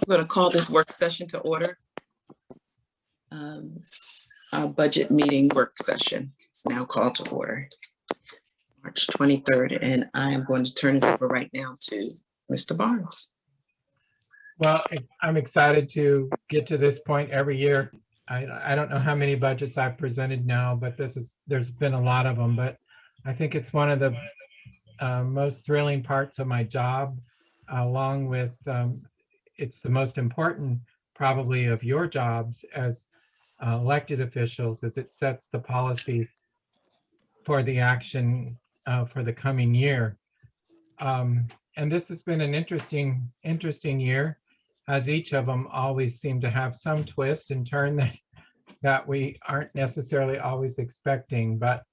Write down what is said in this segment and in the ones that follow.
I'm going to call this work session to order. Our budget meeting work session is now called to order. March 23rd, and I am going to turn it over right now to Mr. Barnes. Well, I'm excited to get to this point every year. I don't know how many budgets I've presented now, but there's been a lot of them. But I think it's one of the most thrilling parts of my job, along with it's the most important probably of your jobs as elected officials, as it sets the policy for the action for the coming year. And this has been an interesting year, as each of them always seem to have some twist and turn that we aren't necessarily always expecting. But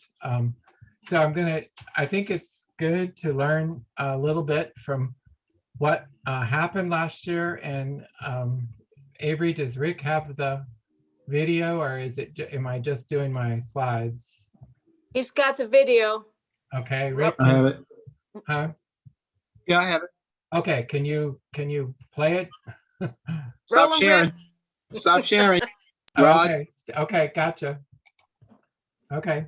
so I think it's good to learn a little bit from what happened last year. And Avery, does Rick have the video, or am I just doing my slides? He's got the video. Okay, Rick. I have it. Huh? Yeah, I have it. Okay, can you play it? Stop Roland, sharing. Stop sharing. Rod. Okay, gotcha. Okay.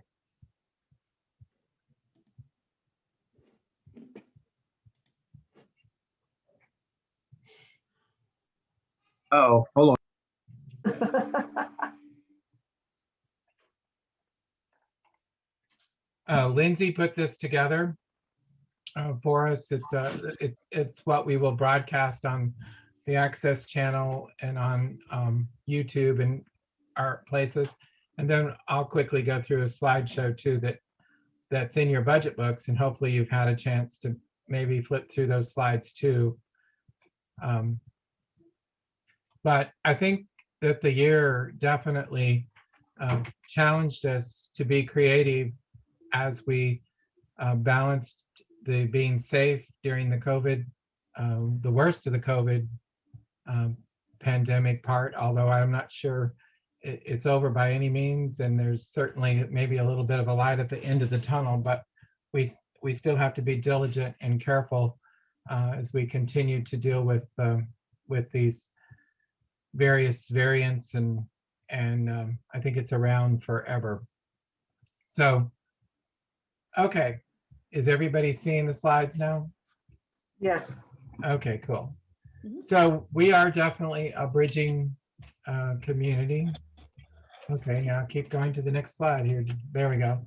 Oh, hold on. Lindsay put this together for us. It's what we will broadcast on the Access channel and on YouTube and our places. And then I'll quickly go through a slideshow too that's in your budget books, and hopefully you've had a chance to maybe flip through those slides too. But I think that the year definitely challenged us to be creative as we balanced the being safe during the COVID, the worst of the COVID pandemic part, although I'm not sure it's over by any means, and there's certainly maybe a little bit of a light at the end of the tunnel, but we still have to be diligent and careful as we continue to deal with these various variants, and I think it's around forever. So, okay, is everybody seeing the slides now? Yes. Okay, cool. So we are definitely a bridging community. Okay, now keep going to the next slide here. There we go.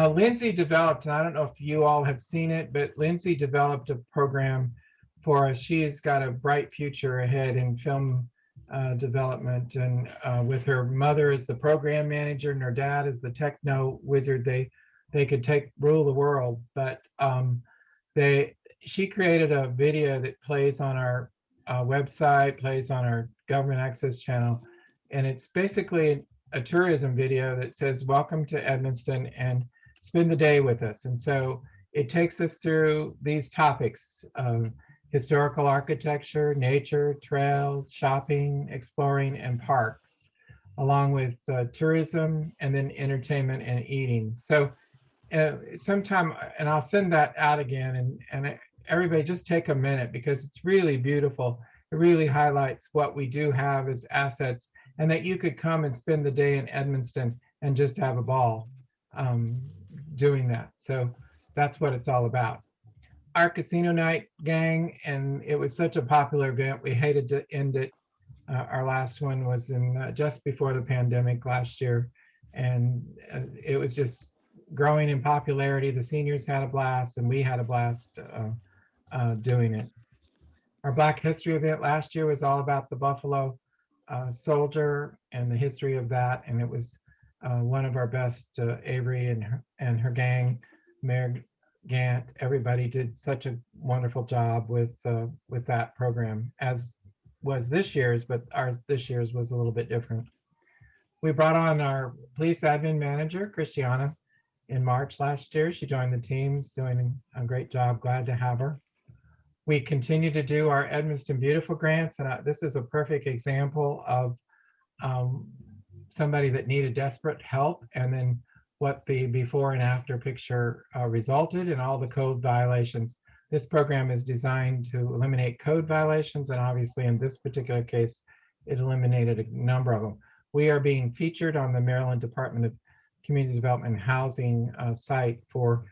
Lindsay developed, and I don't know if you all have seen it, but Lindsay developed a program for us. She's got a bright future ahead in film development, and with her mother as the program manager and her dad as the techno wizard, they could rule the world. But she created a video that plays on our website, plays on our government access channel, and it's basically a tourism video that says, "Welcome to Edmonston and spend the day with us." And so it takes us through these topics: historical architecture, nature, trails, shopping, exploring, and parks, along with tourism, and then entertainment and eating. So sometime, and I'll send that out again, and everybody just take a minute, because it's really beautiful. It really highlights what we do have as assets, and that you could come and spend the day in Edmonston and just have a ball doing that. So that's what it's all about. Our casino night gang, and it was such a popular event, we hated to end it. Our last one was in just before the pandemic last year, and it was just growing in popularity. The seniors had a blast, and we had a blast doing it. Our Black History event last year was all about the Buffalo Soldier and the history of that, and it was one of our best. Avery and her gang, Mayor Gant, everybody did such a wonderful job with that program, as was this year's, but this year's was a little bit different. We brought on our police admin manager, Christiana, in March last year. She joined the teams, doing a great job. Glad to have her. We continue to do our Edmonston Beautiful grants, and this is a perfect example of somebody that needed desperate help, and then what the before and after picture resulted in all the code violations This program is designed to eliminate code violations, and obviously in this particular case, it eliminated a number of them. We are being featured on the Maryland Department of Community Development and Housing site for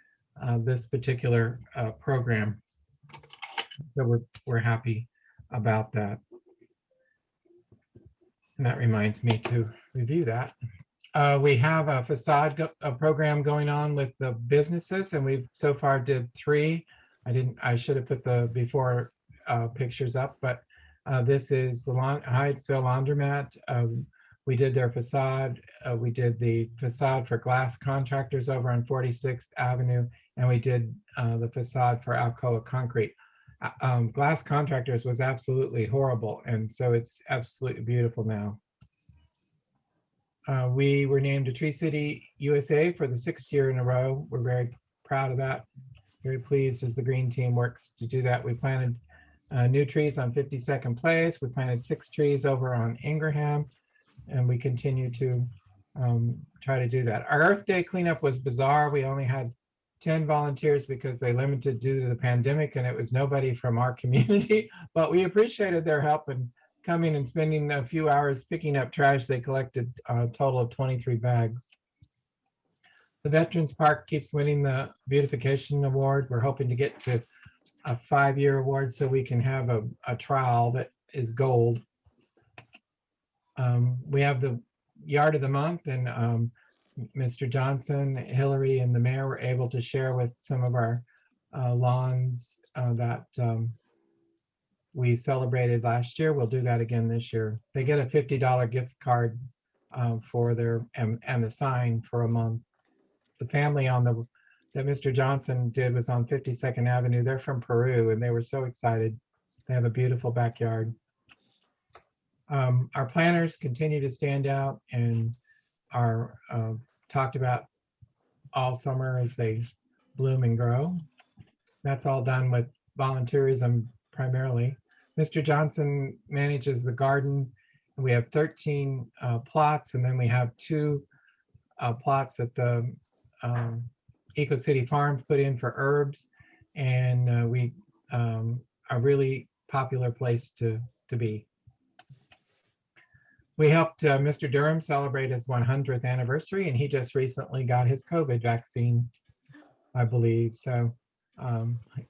this particular program. So we're happy about that. And that reminds me to review that. We have a facade program going on with the businesses, and we've so far did 3. I should have put the before pictures up, but this is the Hyattsville Laundromat. We did their facade. We did the facade for glass contractors over on 46th Avenue, and we did the facade for Alcoa Concrete. Glass contractors was absolutely horrible, and so it's absolutely beautiful now. We were named a Tree City USA for the 6th year in a row. We're very proud of that. Very pleased as the green team works to do that. We planted new trees on 52nd Place. We planted 6 trees over on Ingraham, and we continue to try to do that. Our Earth Day cleanup was bizarre. We only had 10 volunteers because they limited due to the pandemic, and it was nobody from our community, but we appreciated their help in coming and spending a few hours picking up trash. They collected a total of 23 bags. The Veterans Park keeps winning the beautification award. We're hoping to get to a 5-year award so we can have a trowel that is gold. We have the yard of the month, and Mr. Johnson, Hillary, and the mayor were able to share with some of our lawns that we celebrated last year. We'll do that again this year. They get a $50 gift card for their and the sign for a month. The family that Mr. Johnson did was on 52nd Avenue. They're from Peru, and they were so excited. They have a beautiful backyard. Our planters continue to stand out and are talked about all summer as they bloom and grow. That's all done with volunteerism primarily. Mr. Johnson manages the garden. We have 13 plots, and then we have 2 plots that the Eco City Farms put in for herbs, and we a really popular place to be. We helped Mr. Durham celebrate his 100th anniversary, and he just recently got his COVID vaccine, I believe. So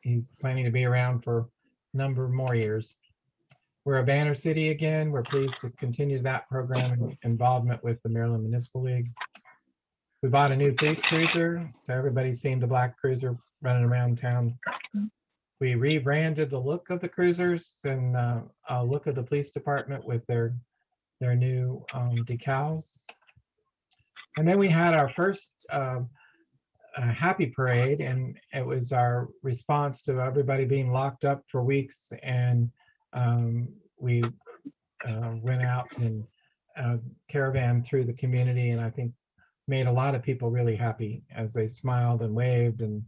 he's planning to be around for a number more years. We're a banner city again. We're pleased to continue that program and involvement with the Maryland Municipal League. We bought a new police cruiser, so everybody's seen the black cruiser running around town. We rebranded the look of the cruisers and look of the police department with their new decals. And then we had our first happy parade, and it was our response to everybody being locked up for weeks, and we went out and caravan through the community, and I think made a lot of people really happy as they smiled and waved, and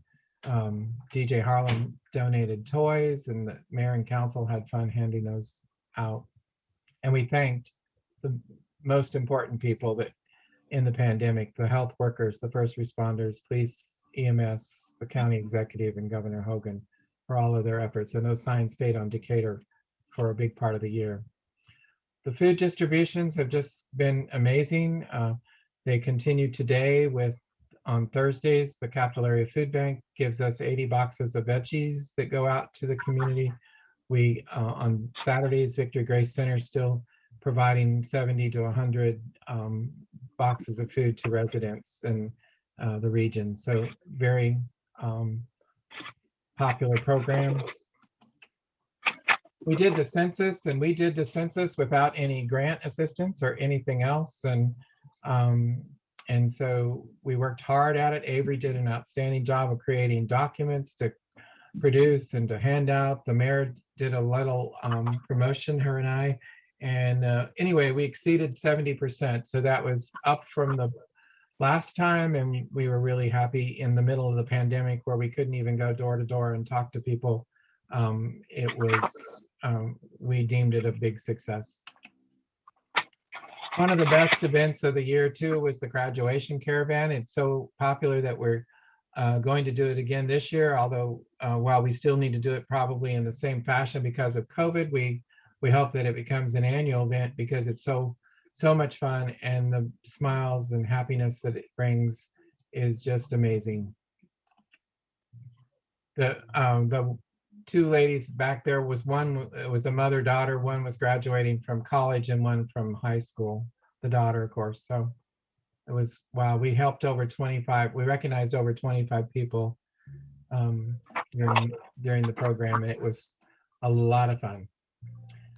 DJ Harlem donated toys, and the mayor and council had fun handing those out. And we thanked the most important people that in the pandemic, the health workers, the first responders, police, EMS, the county executive, and Governor Hogan for all of their efforts. And those signs stayed on Decatur for a big part of the year. The food distributions have just been amazing. They continue today with, on Thursdays, the Capital Area Food Bank gives us 80 boxes of veggies that go out to the community. We, on Saturdays, Victory Grace Center still providing 70 to 100 boxes of food to residents in the region. So very popular programs. We did the census, and we did the census without any grant assistance or anything else. And so we worked hard at it. Avery did an outstanding job of creating documents to produce and to hand out. The mayor did a little promotion, her and I. And anyway, we exceeded 70%. So that was up from the last time. And we were really happy in the middle of the pandemic where we couldn't even go door to door and talk to people. We deemed it a big success. One of the best events of the year too was the graduation caravan. It's so popular that we're going to do it again this year, although while we still need to do it probably in the same fashion because of COVID, we hope that it becomes an annual event because it's so much fun, and the smiles and happiness that it brings is just amazing. The two ladies back there was one, it was a mother-daughter, one was graduating from college and one from high school, the daughter, of course. So it was, wow, we helped over 25, we recognized over 25 people during the program, and it was a lot of fun.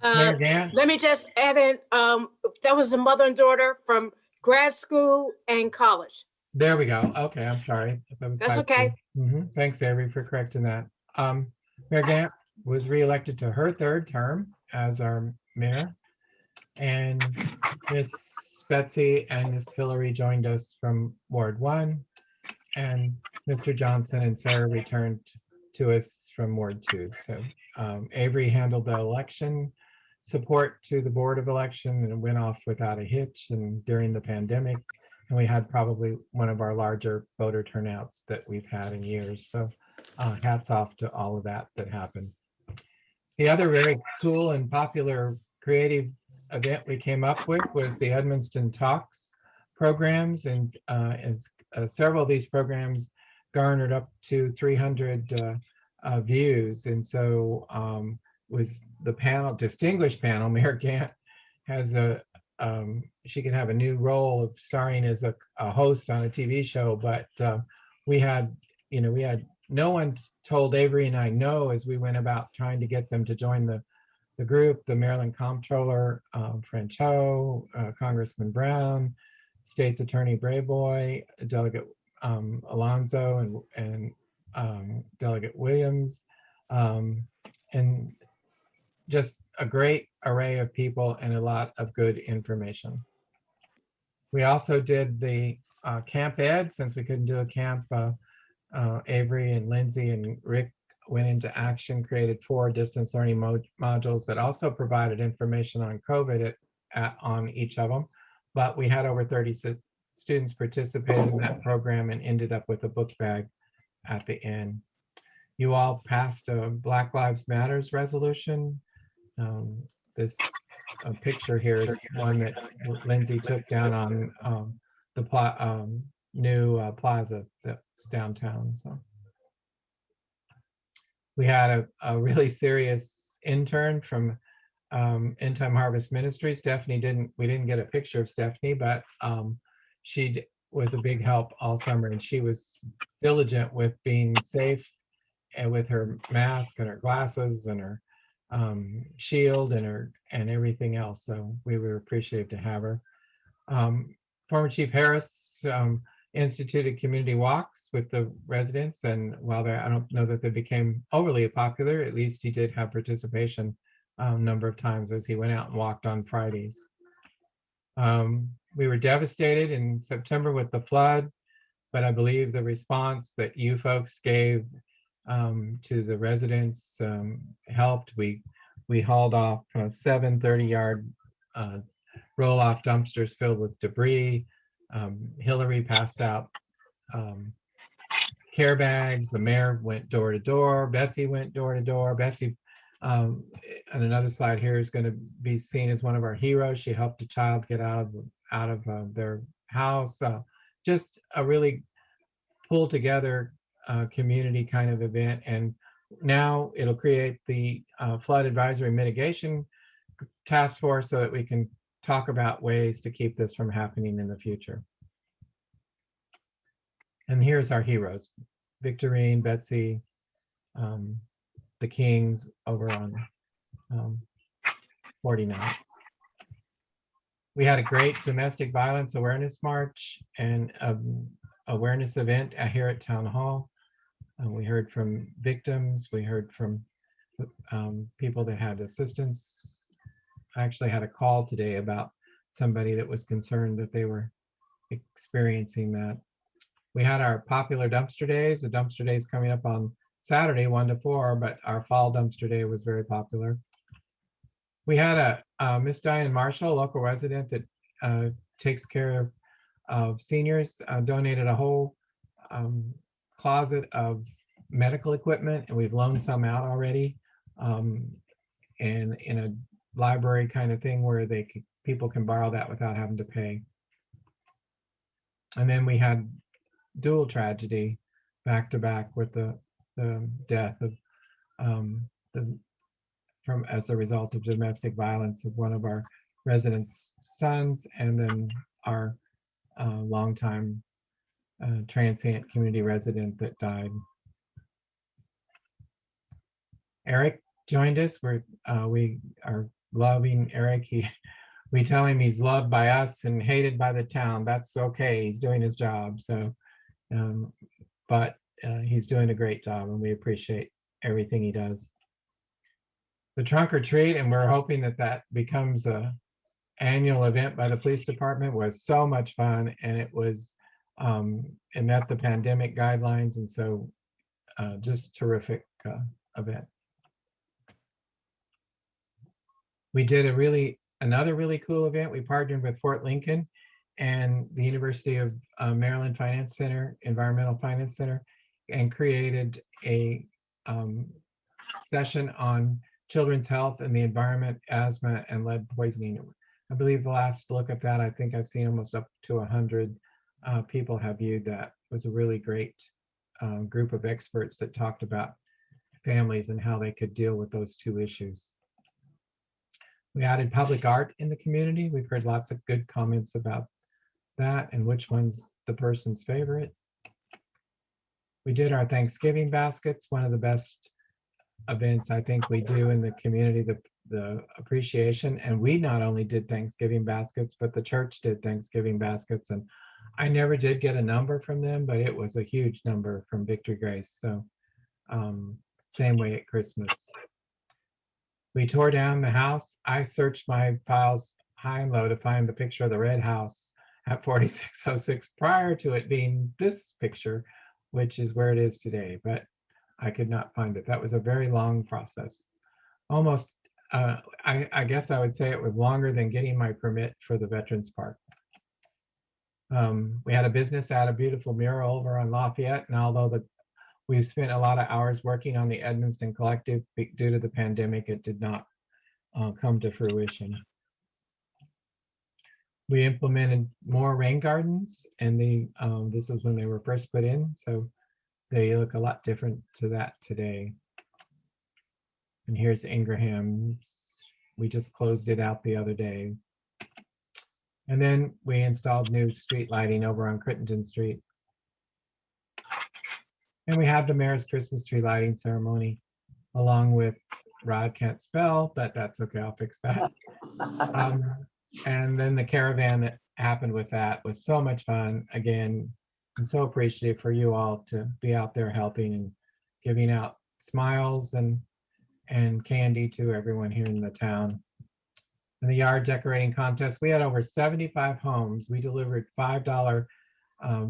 Mayor Gant? Let me just add in, that was the mother and daughter from grad school and college. There we go. Okay, I'm sorry. That was That's high school. okay. Thanks, Avery, for correcting that. Mayor Gant was reelected to her third term as our mayor, and Miss Betsy and Miss Hillary joined us from Ward 1, and Mr. Johnson and Sarah returned to us from Ward 2. So Avery handled the election support to the Board of Election and went off without a hitch, and during the pandemic, and we had probably one of our larger voter turnouts that we've had in years. So hats off to all of that happened. The other very cool and popular creative event we came up with was the Edmonston Talks programs, and several of these programs garnered up to 300 views, and so was the panel, distinguished panel. Mayor Gant has she could have a new role of starring as a host on a TV show, but we had no one told Avery and I no as we went about trying to get them to join the group. The Maryland Comptroller Francho, Congressman Brown, State's Attorney Brayboy, Delegate Alonzo, and Delegate Williams, and just a great array of people and a lot of good information. We also did the Camp Ed, since we couldn't do a camp. Avery and Lindsay and Rick went into action, created 4 distance learning modules that also provided information on COVID on each of them. But we had over 30 students participate in that program and ended up with a book bag at the end. You all passed a Black Lives Matters resolution. This picture here is one that Lindsay took down on the new plaza that's downtown. So we had a really serious intern from End Time Harvest Ministry. Stephanie we didn't get a picture of Stephanie, but she was a big help all summer, and she was diligent with being safe and with her mask and her glasses and her shield and everything else. So we were appreciative to have her. Former Chief Harris instituted community walks with the residents, and while I don't know that they became overly popular, at least he did have participation a number of times as he went out and walked on Fridays. We were devastated in September with the flood, but I believe the response that you folks gave to the residents helped. We hauled off 7 30-yard roll-off dumpsters filled with debris. Hillary passed out care bags. The mayor went door to door. Betsy went door to door. Betsy, on another slide here, is going to be seen as one of our heroes. She helped a child get out of their house. Just a really pulled together community kind of event, and now it'll create the flood advisory mitigation task force so that we can talk about ways to keep this from happening in the future. And here's our heroes: Victorine, Betsy, the Kings over on 49. We had a great domestic violence awareness march and awareness event here at Town Hall. We heard from victims. We heard from people that had assistance. I actually had a call today about somebody that was concerned that they were experiencing that. We had our popular dumpster days. The dumpster days coming up on Saturday, 1 to 4, but our fall dumpster day was very popular. We had a Miss Diane Marshall, a local resident that takes care of seniors, donated a whole closet of medical equipment, and we've loaned some out already. And in a library kind of thing where people can borrow that without having to pay. And then we had dual tragedy back to back with the death of as a result of domestic violence of one of our residents' sons, and then our longtime transient community resident that died. Eric joined us. We are loving Eric. We tell him he's loved by us and hated by the town. That's okay. He's doing his job. So, but he's doing a great job, and we appreciate everything he does. The trunk or treat, and we're hoping that becomes a annual event by the police department, was so much fun, and it met the pandemic guidelines, and so just terrific event. We did another really cool event. We partnered with Fort Lincoln and the University of Maryland Finance Center, Environmental Finance Center, and created a session on children's health and the environment, asthma, and lead poisoning. I believe the last look at that, I think I've seen almost up to 100 people have viewed that. It was a really great group of experts that talked about families and how they could deal with those two issues. We added public art in the community. We've heard lots of good comments about that and which one's the person's favorite. We did our Thanksgiving baskets, one of the best events I think we do in the community, the appreciation. And we not only did Thanksgiving baskets, but the church did Thanksgiving baskets. And I never did get a number from them, but it was a huge number from Victory Grace. So same way at Christmas. We tore down the house. I searched my files high and low to find the picture of the red house at 4606 prior to it being this picture, which is where it is today, but I could not find it. That was a very long process. Almost, I guess I would say it was longer than getting my permit for the Veterans Park. We had a business at a beautiful mural over on Lafayette, and although we've spent a lot of hours working on the Edmonston Collective, due to the pandemic, it did not come to fruition. We implemented more rain gardens, and this was when they were first put in, so they look a lot different to that today. And here's Ingram's. We just closed it out the other day. And then we installed new street lighting over on Crittenden Street. And we have the mayor's Christmas tree lighting ceremony, along with Rod can't spell, but that's okay, I'll fix that. And then the caravan that happened with that was so much fun. Again, I'm so appreciative for you all to be out there helping and giving out smiles and candy to everyone here in the town. In the yard decorating contest, we had over 75 homes. We delivered $5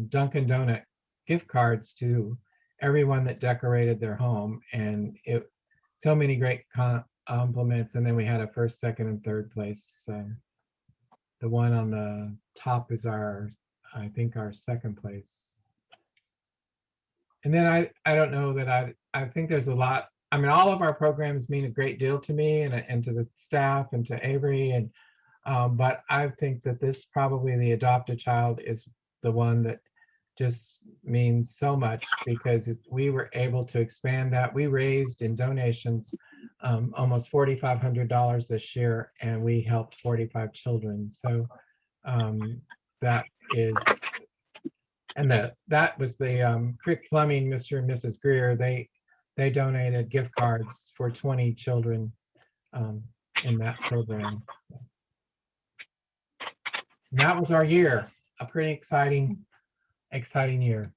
Dunkin' Donut gift cards to everyone that decorated their home, and so many great compliments. And then we had a first, second, and third place. The one on the top is I think our second place. And then I don't know that I think there's a lot. I mean, all of our programs mean a great deal to me and to the staff and to Avery, and but I think that this probably the adopted child is the one that just means so much, because we were able to expand that. We raised in donations almost $4,500 this year, and we helped 45 children. So that is, and that was the Creek Plumbing, Mr. and Mrs. Greer. They donated gift cards for 20 children in that program. So. And that was our year, a pretty exciting year.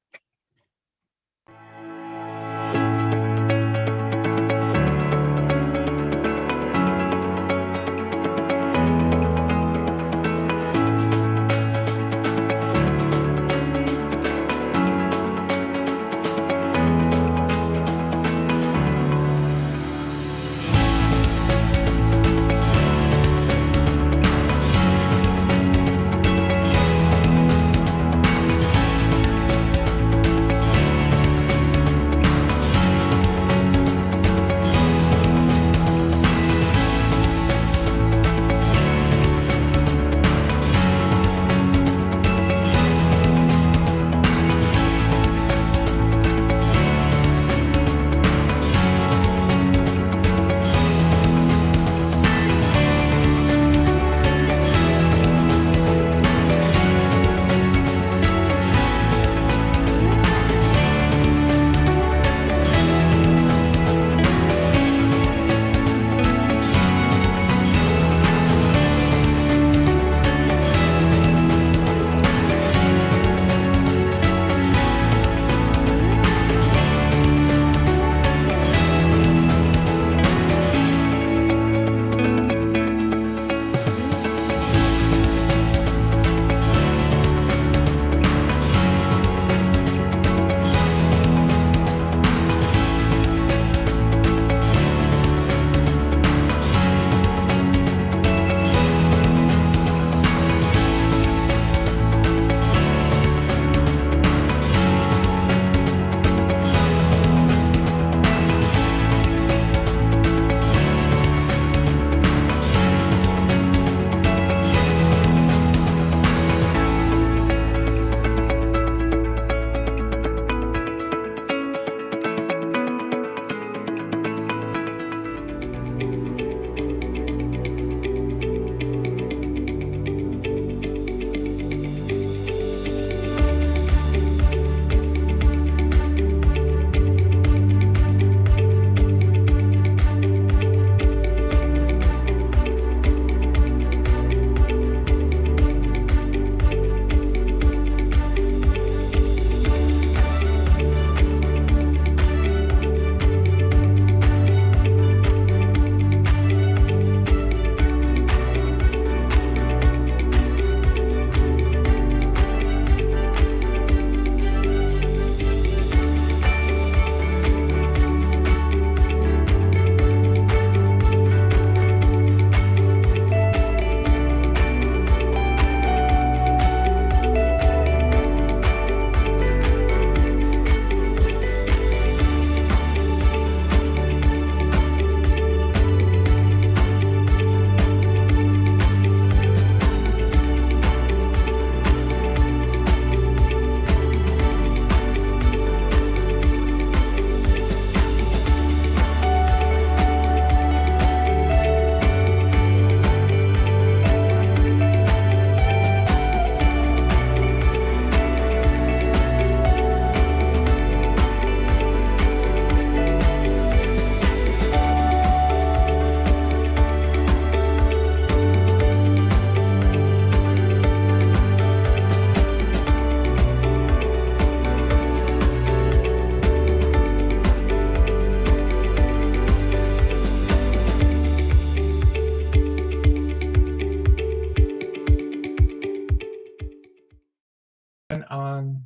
on,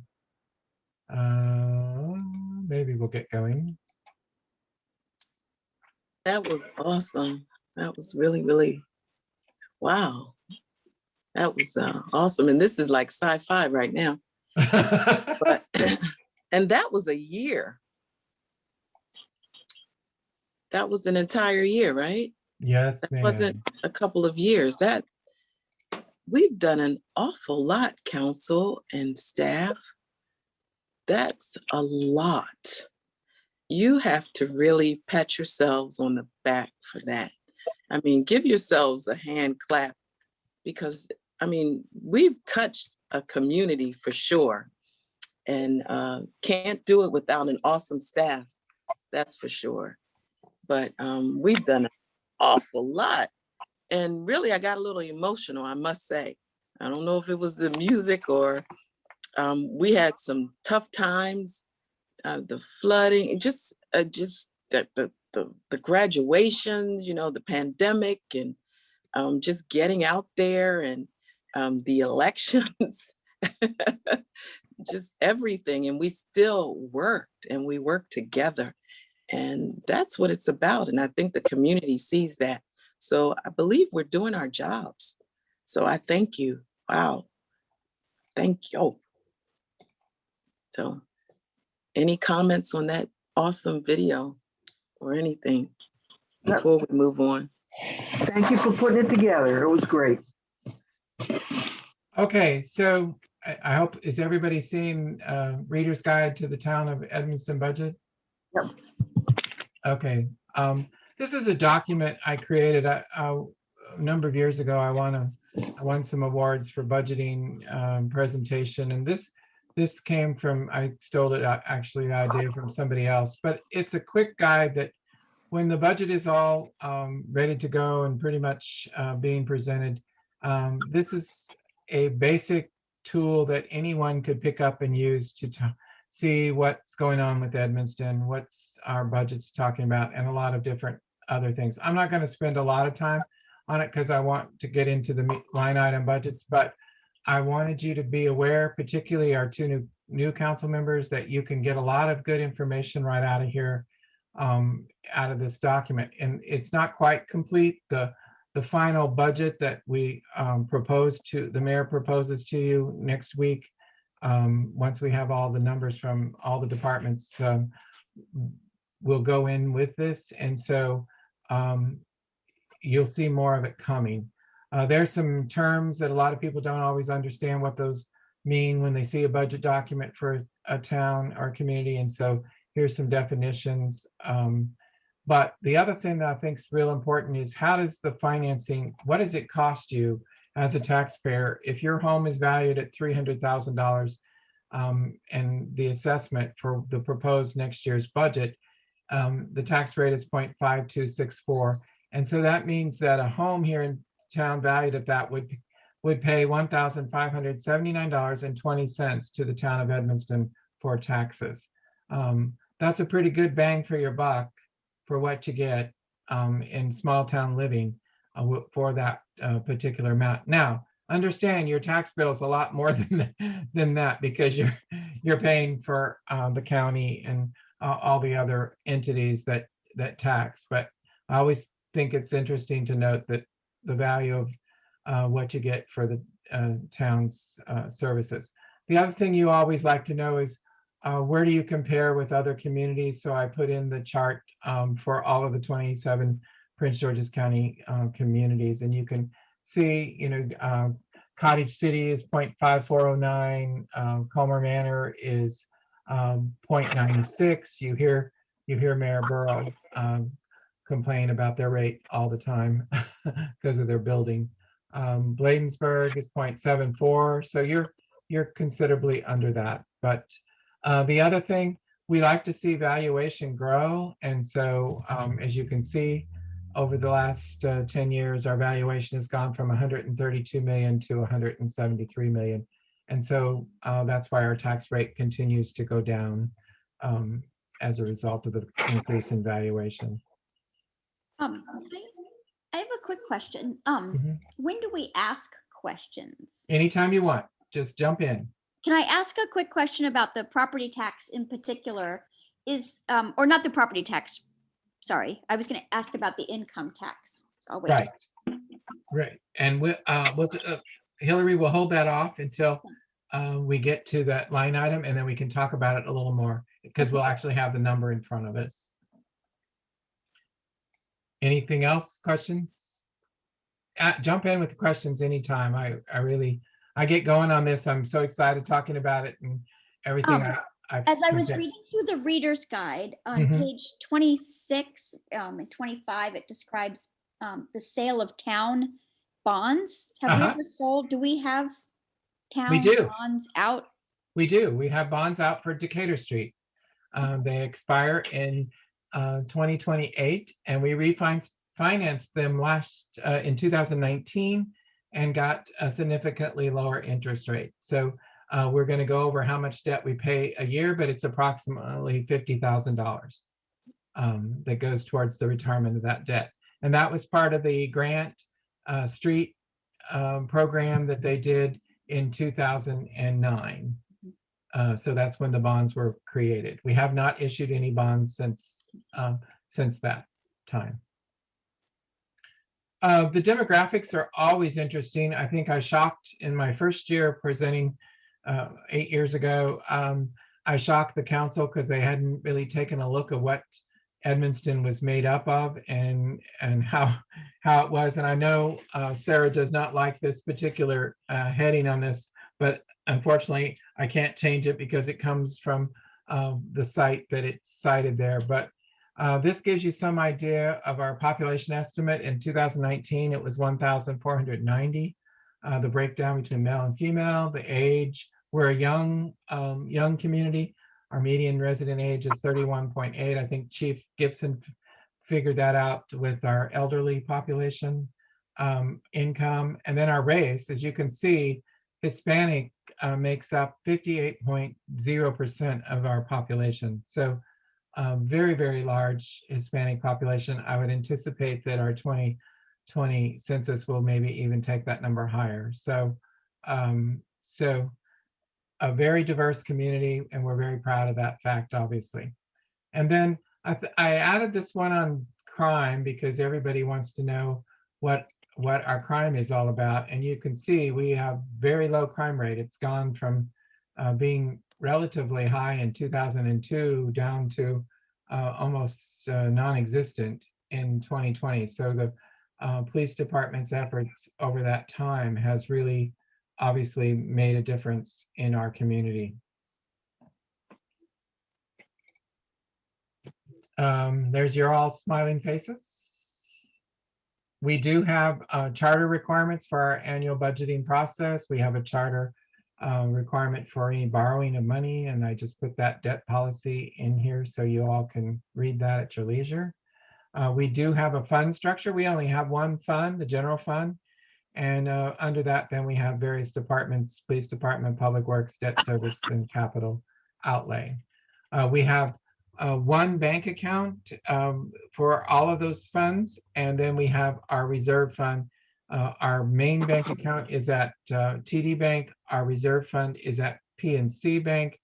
maybe we'll get going. That was awesome. That was really, really, wow. That was awesome. And this is like sci-fi right now. But and that was a year. That was an entire year, right? Yes, That ma'am. wasn't a couple of years. That we've done an awful lot, council and staff. That's a lot. You have to really pat yourselves on the back for that. I mean, give yourselves a hand clap because, I mean, we've touched a community for sure and can't do it without an awesome staff, that's for sure. But we've done an awful lot. And really, I got a little emotional, I must say. I don't know if it was the music or we had some tough times, the flooding, just the graduations, you know, the pandemic and just getting out there and the elections, just everything. And we still worked and we worked together. And that's what it's about. And I think the community sees that. So I believe we're doing our jobs. So I thank you. Wow. Thank you. So any comments on that awesome video or anything before we move on? Thank you for putting it together. It was great. Okay, so I hope, is everybody seeing Reader's Guide to the Town of Edmonston Budget? Yep. Okay, this is a document I created a number of years ago. I won some awards for budgeting presentation, and this came from, I stole it actually, the idea from somebody else, but it's a quick guide that when the budget is all ready to go and pretty much being presented, this is a basic tool that anyone could pick up and use to see what's going on with Edmonston, what's our budget's talking about, and a lot of different other things. I'm not going to spend a lot of time on it because I want to get into the line item budgets, but I wanted you to be aware, particularly our two new council members, that you can get a lot of good information right out of here, out of this document. And it's not quite complete. The final budget that we the mayor proposes to you next week, once we have all the numbers from all the departments, will go in with this. And so you'll see more of it coming. There's some terms that a lot of people don't always understand what those mean when they see a budget document for a town or community. And so here's some definitions. But the other thing that I think is real important is, how does the financing, what does it cost you as a taxpayer if your home is valued at $300,000 and the assessment for the proposed next year's budget, the tax rate is 0.5264. And so that means that a home here in town valued at that would pay $1,579.20 to the town of Edmonston for taxes. That's a pretty good bang for your buck for what you get in small town living for that particular amount. Now, understand your tax bill is a lot more than that, because you're paying for the county and all the other entities that tax. But I always think it's interesting to note that the value of what you get for the town's services. The other thing you always like to know is, where do you compare with other communities? So I put in the chart for all of the 27 Prince George's County communities, and you can see, you know, Cottage City is 0.5409, Comer Manor is 0.96. You hear Mayor Burrow complain about their rate all the time because of their building. Bladensburg is 0.74, so you're considerably under that. But the other thing, we like to see valuation grow. And so as you can see, over the last 10 years, our valuation has gone from 132 million to 173 million. And so that's why our tax rate continues to go down as a result of the increase in valuation. I have a quick question. When do we ask questions? Anytime you want, just jump in. Can I ask a quick question about the property tax in particular? Is, or not the property tax, sorry. I was going to ask about the income tax. So I'll wait. Right, right. And Hillary will hold that off until we get to that line item, and then we can talk about it a little more because we'll actually have the number in front of us. Anything else? Questions? Jump in with the questions anytime. I get going on this. I'm so excited talking about it and everything. As I was reading through the reader's guide on page 26 and 25, it describes the sale of town bonds. Have we ever sold? Do we have town bonds out? We do. We have bonds out for Decatur Street. They expire in 2028, and we refinanced them in 2019 and got a significantly lower interest rate. So we're going to go over how much debt we pay a year, but it's approximately $50,000 that goes towards the retirement of that debt. And that was part of the Grant Street program that they did in 2009. So that's when the bonds were created. We have not issued any bonds since that time. The demographics are always interesting. I think I shocked in my first year presenting 8 years ago. I shocked the council because they hadn't really taken a look at what Edmonston was made up of and how it was. And I know Sarah does not like this particular heading on this, but unfortunately I can't change it because it comes from the site that it's cited there. But this gives you some idea of our population estimate. In 2019, it was 1,490. The breakdown between male and female, the age. We're a young community. Our median resident age is 31.8. I think Chief Gibson figured that out with our elderly population income. And then our race, as you can see, Hispanic makes up 58.0% of our population. So very, very large Hispanic population. I would anticipate that our 2020 census will maybe even take that number higher. So, a very diverse community, and we're very proud of that fact, obviously. And then I added this one on crime because everybody wants to know what our crime is all about. And you can see we have very low crime rate. It's gone from being relatively high in 2002 down to almost non-existent in 2020. So the police department's efforts over that time has really obviously made a difference in our community. There's your all smiling faces. We do have charter requirements for our annual budgeting process. We have a charter requirement for any borrowing of money, and I just put that debt policy in here so you all can read that at your leisure. We do have a fund structure. We only have one fund, the general fund. And under that, then we have various departments: police department, public works, debt service, and capital outlay. We have one bank account for all of those funds. And then we have our reserve fund. Our main bank account is at TD Bank. Our reserve fund is at PNC Bank.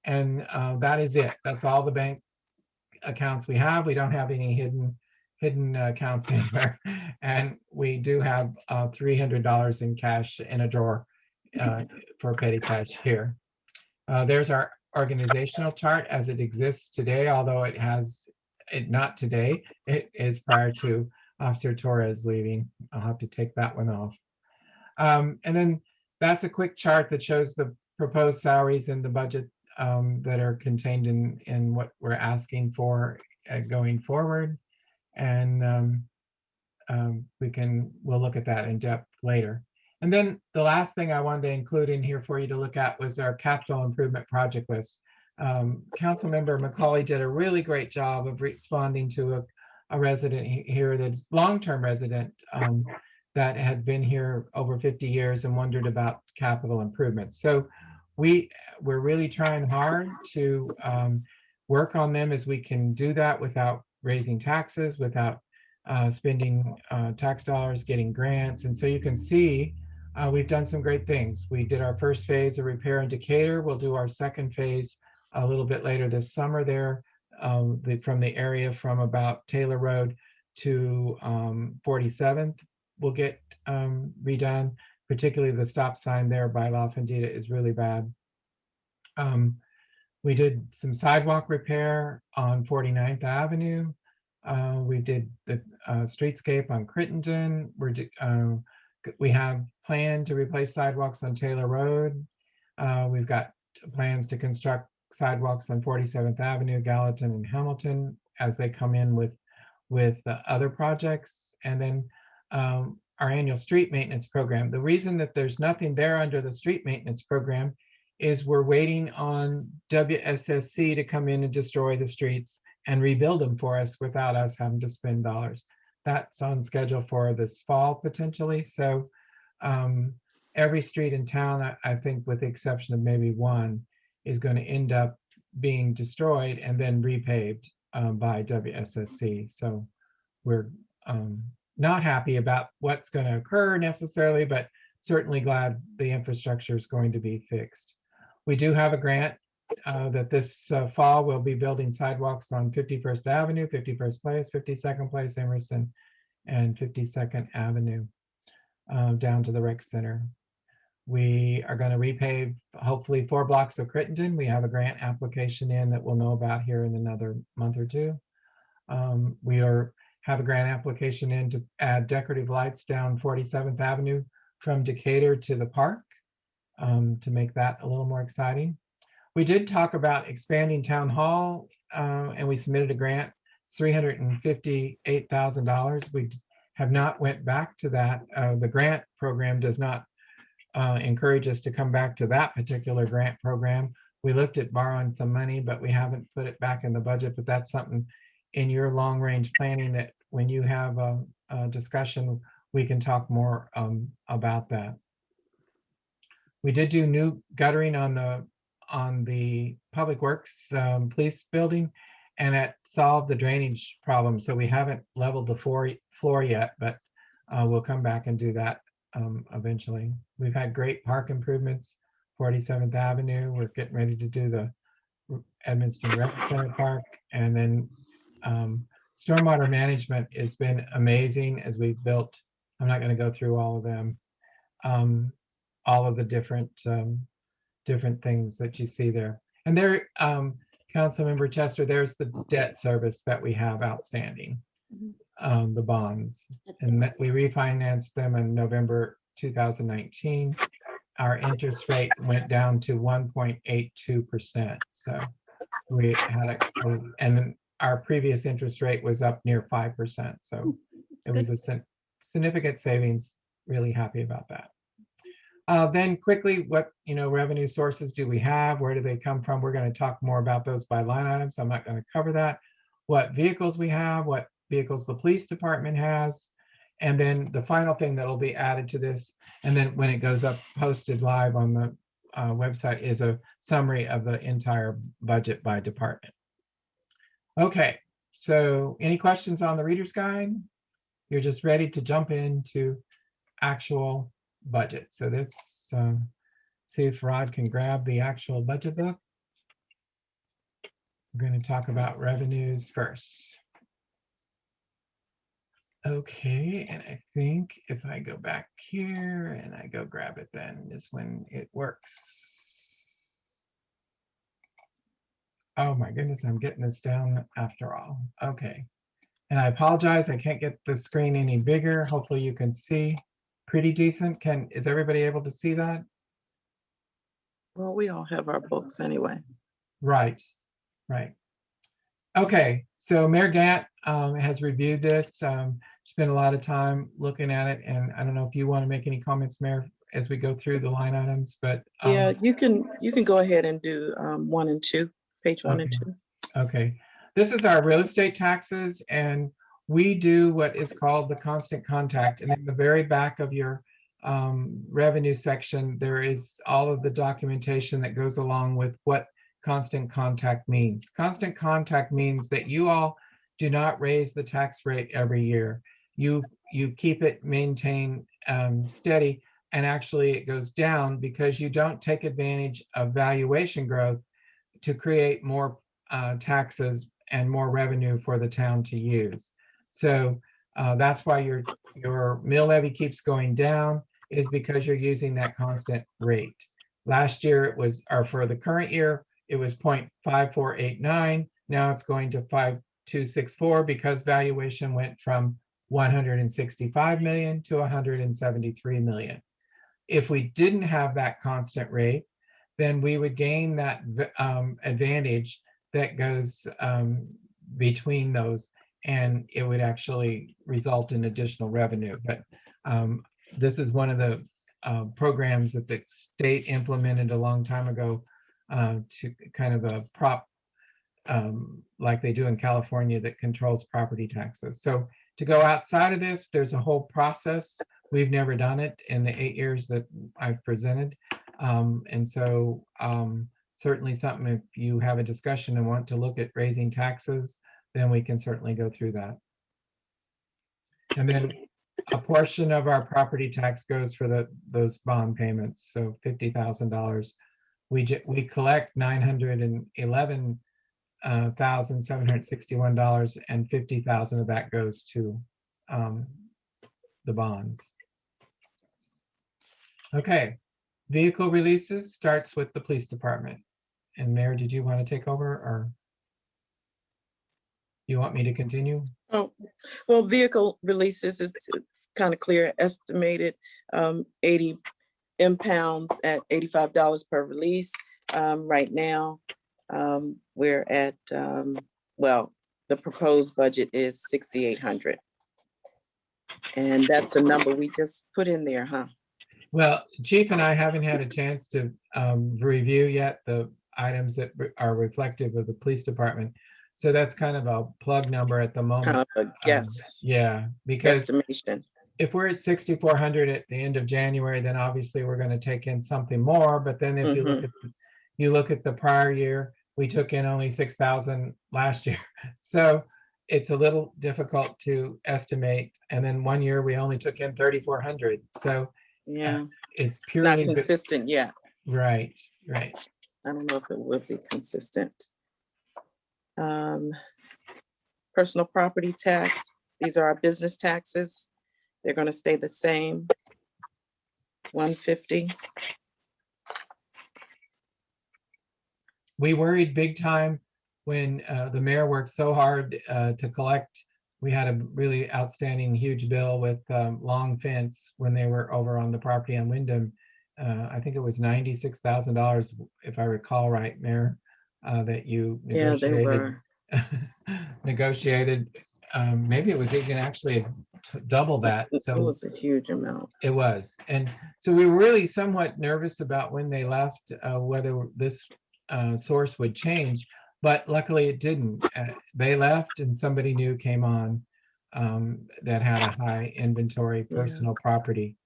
And that is it. That's all the bank accounts we have. We don't have any hidden accounts anywhere. And we do have $300 in cash in a drawer for petty cash here. There's our organizational chart as it exists today, although not today. It is prior to Officer Torres leaving. I'll have to take that one off. And then that's a quick chart that shows the proposed salaries in the budget that are contained in what we're asking for going forward. And we'll look at that in depth later. And then the last thing I wanted to include in here for you to look at was our capital improvement project list. Councilmember McCauley did a really great job of responding to a resident here that's long-term resident that had been here over 50 years and wondered about capital improvements. So we're really trying hard to work on them as we can do that without raising taxes, without spending tax dollars, getting grants. And so you can see we've done some great things. We did our first phase of repair in Decatur. We'll do our second phase a little bit later this summer there, from the area from about Taylor Road to 47th will get redone, particularly the stop sign there by La Fendita is really bad. We did some sidewalk repair on 49th Avenue. We did the streetscape on Crittenden. We have planned to replace sidewalks on Taylor Road. We've got plans to construct sidewalks on 47th Avenue, Gallatin, and Hamilton as they come in with other projects. And then our annual street maintenance program. The reason that there's nothing there under the street maintenance program is we're waiting on WSSC to come in and destroy the streets and rebuild them for us without us having to spend dollars. That's on schedule for this fall potentially. So every street in town, I think with the exception of maybe one, is going to end up being destroyed and then repaved by WSSC. So we're not happy about what's going to occur necessarily, but certainly glad the infrastructure is going to be fixed. We do have a grant that this fall we'll be building sidewalks on 51st Avenue, 51st Place, 52nd Place, Emerson, and 52nd Avenue down to the rec center. We are going to repave hopefully 4 blocks of Crittenden. We have a grant application in that we'll know about here in another month or two. We have a grant application in to add decorative lights down 47th Avenue from Decatur to the park to make that a little more exciting. We did talk about expanding town hall and we submitted a grant. It's $358,000. We have not went back to that. The grant program does not encourage us to come back to that particular grant program. We looked at borrowing some money, but we haven't put it back in the budget. But that's something in your long range planning that when you have a discussion, we can talk more about that. We did do new guttering on the Public Works police building, and it solved the drainage problem. So we haven't leveled the floor yet, but we'll come back and do that eventually. We've had great park improvements, 47th Avenue. We're getting ready to do the Edmonston Rec Center Park. And then stormwater management has been amazing as we've built. I'm not going to go through all of them. All of the different things that you see there. And there, Councilmember Chester, there's the debt service that we have outstanding, the bonds. And that we refinanced them in November 2019. Our interest rate went down to 1.82%. So we had and our previous interest rate was up near 5%. So it was a significant savings. Really happy about that. Then quickly, what revenue sources do we have? Where do they come from? We're going to talk more about those by line items. So I'm not going to cover that. What vehicles we have, what vehicles the police department has, and then the final thing that will be added to this, and then when it goes up posted live on the website, is a summary of the entire budget by department. Okay, so any questions on the Reader's Guide? You're just ready to jump into actual budget. So let's see if Rod can grab the actual budget book. We're going to talk about revenues first. Okay, and I think if I go back here and I go grab it, then is when it works. Oh my goodness, I'm getting this down after all. Okay, and I apologize, I can't get the screen any bigger. Hopefully you can see pretty decent. Is everybody able to see that? Well, we all have our books anyway. Right. Okay, so Mayor Gatt has reviewed this, spent a lot of time looking at it, and I don't know if you want to make any comments, Mayor, as we go through the line items, but yeah, you can go ahead and do 1 and 2, page 1 and 2. Okay, this is our real estate taxes, and we do what is called the constant contact, and in the very back of your revenue section, there is all of the documentation that goes along with what constant contact means. Constant contact means that you all do not raise the tax rate every year. You keep it maintained steady and actually it goes down because you don't take advantage of valuation growth to create more taxes and more revenue for the town to use. So that's why your mill levy keeps going down, is because you're using that constant rate. Last year it was, or for the current year, it was 0.5489. Now it's going to 5.264 because valuation went from 165 million to 173 million. If we didn't have that constant rate, then we would gain that advantage that goes between those, and it would actually result in additional revenue. But this is one of the programs that the state implemented a long time ago to kind of a prop, like they do in California, that controls property taxes. So to go outside of this, there's a whole process. We've never done it in the 8 years that I've presented. And so certainly something, if you have a discussion and want to look at raising taxes, then we can certainly go through that. And then a portion of our property tax goes for those bond payments. So $50,000. We collect $911,761, and $50,000 of that goes to the bonds. Okay, vehicle releases starts with the police department. And Mayor, did you want to take over, or you want me to continue? Oh, well, vehicle releases, it's kind of clear, estimated 80 impounds at $85 per release. Right now, we're at, well, the proposed budget is 6,800. And that's a number we just put in there, huh? Well, Chief and I haven't had a chance to review yet the items that are reflective of the police department. So that's kind of a plug number at the moment. Kind of a guess, Yeah, because estimation. if we're at 6,400 at the end of January, then obviously we're going to take in something more. But then if you look at the prior year, we took in only 6,000 last year. So it's a little difficult to estimate. And then one year we only took in 3,400. So Yeah, it's not purely consistent yet. right, right. I don't know if it would be consistent. Personal property tax, these are our business taxes. They're going to stay the same, 150. We worried big time when the mayor worked so hard to collect. We had a really outstanding huge bill with long fence when they were over on the property on Wyndham. I think it was $96,000, if I recall right, Mayor, that you Yeah, they were. negotiated. Maybe it was even actually double that. So it was a huge amount. It was. And so we were really somewhat nervous about when they left, whether this source would change, but luckily it didn't. They left and somebody new came on that had a high inventory personal property.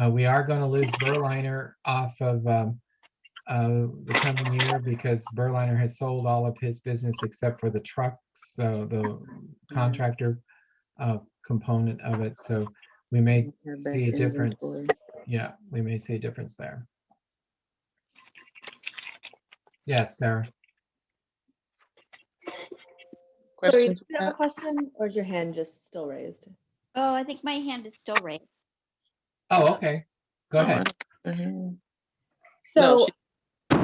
We are going to lose Berliner off of the coming year because Berliner has sold all of his business except for the trucks, the contractor component of it. So we may see a difference. Yeah, we may see a difference there. Yes, Sarah. Questions? Do you have a question, or is your hand just still raised? Oh, I think my hand is still raised. Oh, okay. Go ahead. So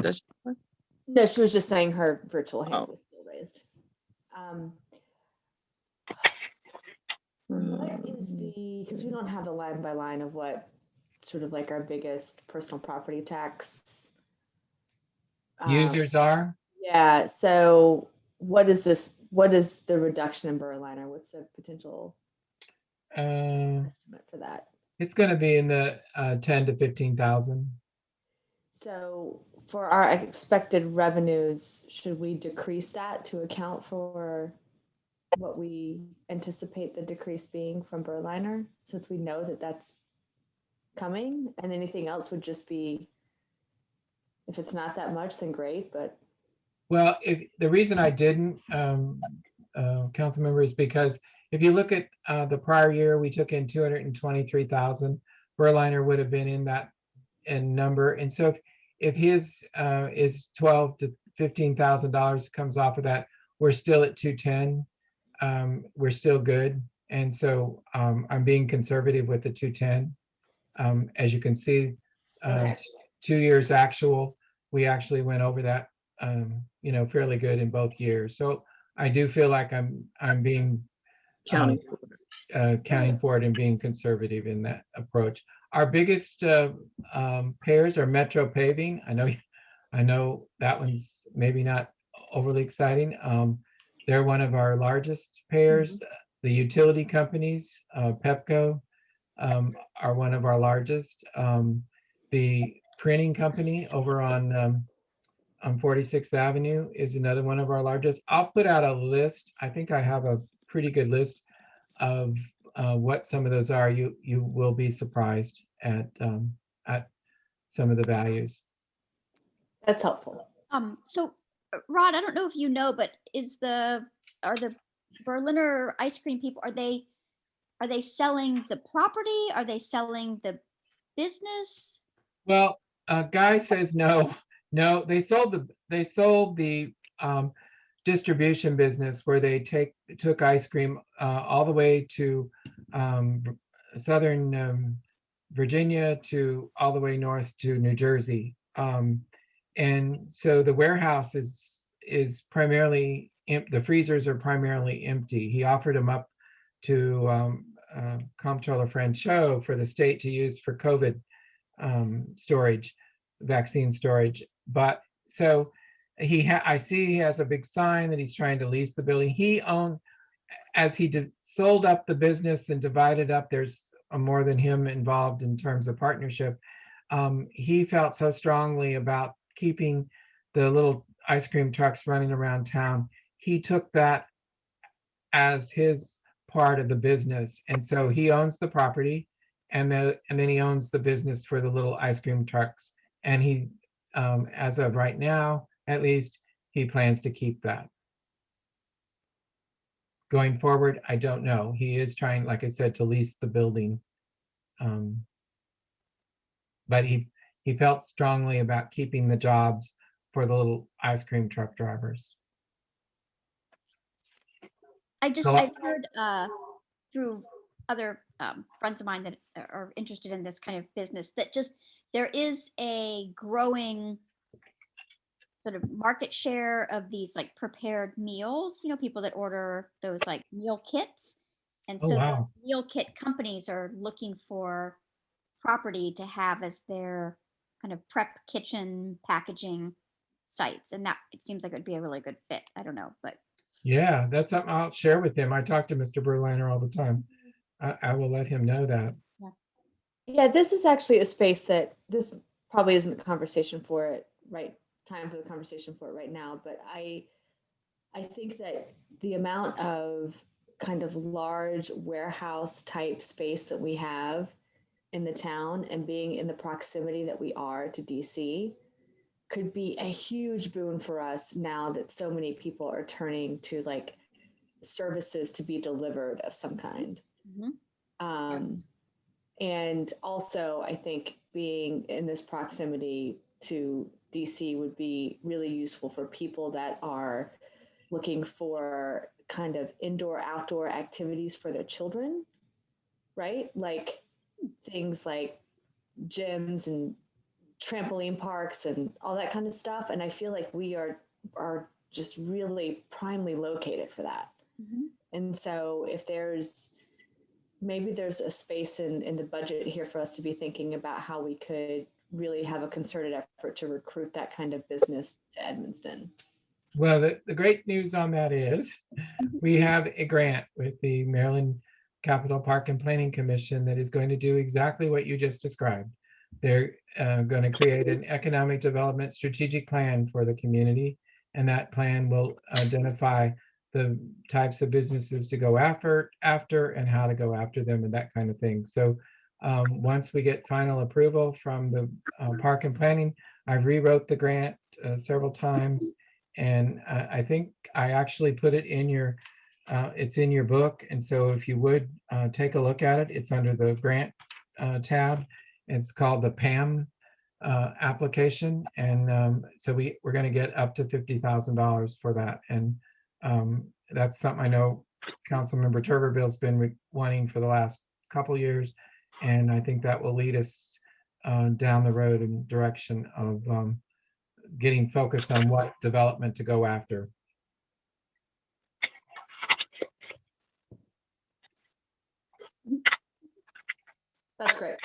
Does she? no, she was just saying her virtual hand was still raised. What is the, because we don't have the line by line of what sort of like our biggest personal property tax Users are? Yeah, so what is this, what is the reduction in Berliner? What's the potential estimate for that? It's going to be in the 10 to 15,000. So for our expected revenues, should we decrease that to account for what we anticipate the decrease being from Berliner, since we know that that's coming? And anything else would just be, if it's not that much, then great, but. Well, the reason I didn't, council member, is because if you look at the prior year, we took in 223,000. Berliner would have been in that in number. And so if his is $12,000 to $15,000 comes off of that, we're still at 210. We're still good. And so I'm being conservative with the 210. As you can see, Okay. 2 years actual, we actually went over that, fairly good in both years. So I do feel like I'm being County. counting for it and being conservative in that approach. Our biggest payers are Metro Paving. I know that one's maybe not overly exciting. They're one of our largest payers. The utility companies, Pepco, are one of our largest. The printing company over on 46th Avenue is another one of our largest. I'll put out a list. I think I have a pretty good list of what some of those are. You will be surprised at some of the values. That's helpful. So Rod, I don't know if you know, but are the Berliner ice cream people, are they selling the property? Are they selling the business? Well, Guy says no. No, they sold the distribution business where they took ice cream all the way to southern Virginia to all the way north to New Jersey. And so the warehouse is primarily the freezers are primarily empty. He offered them up to Comptroller Franchot for the state to use for COVID storage, vaccine storage. But so I see he has a big sign that he's trying to lease the building. He owned, as he sold up the business and divided up, there's more than him involved in terms of partnership. He felt so strongly about keeping the little ice cream trucks running around town. He took that as his part of the business. And so he owns the property and then he owns the business for the little ice cream trucks. And he, as of right now, at least, he plans to keep that. Going forward, I don't know. He is trying, like I said, to lease the building. But he felt strongly about keeping the jobs for the little ice cream truck drivers. I've heard through other friends of mine that are interested in this kind of business that just there is a growing sort of market share of these like prepared meals, people that order those like meal kits. And so wow. the meal kit companies are looking for property to have as their kind of prep kitchen packaging sites. And that it seems like it would be a really good fit. I don't know, but Yeah, that's something I'll share with him. I talk to Mr. Berliner all the time. I will let him know that. Yeah, this is actually a space that this probably isn't the conversation for it, right? Time for the conversation for it right now. But I think that the amount of kind of large warehouse type space that we have in the town and being in the proximity that we are to DC could be a huge boon for us now that so many people are turning to like services to be delivered of some kind. And also, I think being in this proximity to DC would be really useful for people that are looking for kind of indoor, outdoor activities for their children, right? Like things like gyms and trampoline parks and all that kind of stuff. And I feel like we are just really primely located for that. And so if maybe there's a space in the budget here for us to be thinking about how we could really have a concerted effort to recruit that kind of business to Edmonston. Well, the great news on that is we have a grant with the Maryland Capital Park and Planning Commission that is going to do exactly what you just described. They're going to create an economic development strategic plan for the community, and that plan will identify the types of businesses to go after and how to go after them and that kind of thing. So once we get final approval from the Park and Planning, I've rewrote the grant several times, and I think I actually put it in your, it's in your book. And so if you would take a look at it, it's under the grant tab. It's called the PAM application. And so we're going to get up to $50,000 for that. And that's something I know Councilmember Turgerbill's been wanting for the last couple years. And I think that will lead us down the road in direction of getting focused on what development to go after. That's great.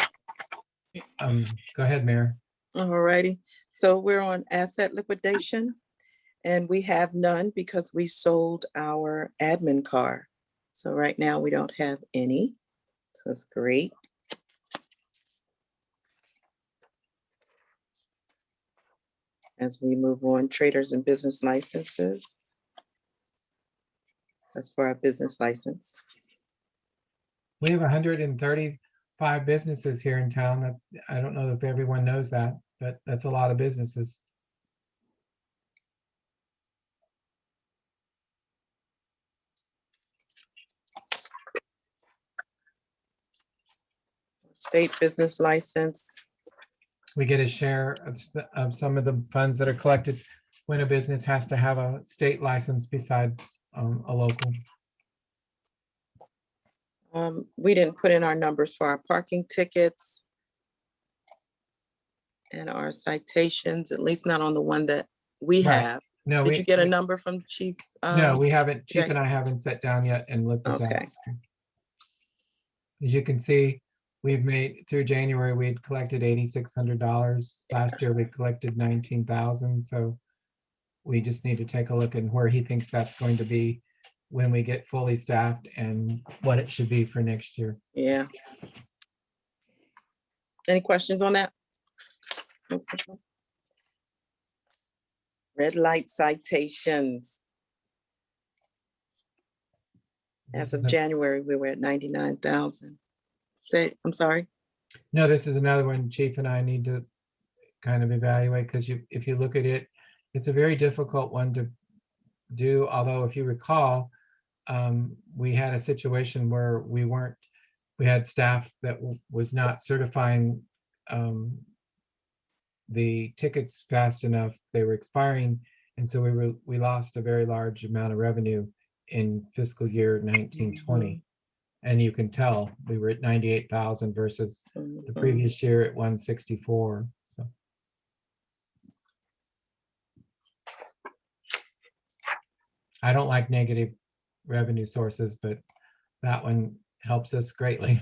Go ahead, Mayor. All righty. So we're on asset liquidation, and we have none because we sold our admin car. So right now we don't have any. So that's great. As we move on, traders and business licenses. That's for our business license. We have 135 businesses here in town. That I don't know if everyone knows that, but that's a lot of businesses. State business license. We get a share of some of the funds that are collected when a business has to have a state license besides a local. We didn't put in our numbers for our parking tickets and our citations, at least not on the one that we Right. have. No, Did you get a number from Chief? No, we haven't. Chief okay. and I haven't sat down yet and looked at that. Okay. As you can see, we've made through January, we had collected $8,600. Last year, we collected 19,000. So we just need to take a look at where he thinks that's going to be when we get fully staffed and what it should be for next year. Yeah. Any questions on that? Red light citations. As of January, we were at 99,000. Say, I'm sorry. No, this is another one Chief and I need to kind of evaluate, because if you look at it, it's a very difficult one to do. Although if you recall, we had a situation where we had staff that was not certifying the tickets fast enough. They were expiring. And so we lost a very large amount of revenue in fiscal year 1920. And you can tell we were at 98,000 versus the previous year at 164. So. I don't like negative revenue sources, but that one helps us greatly.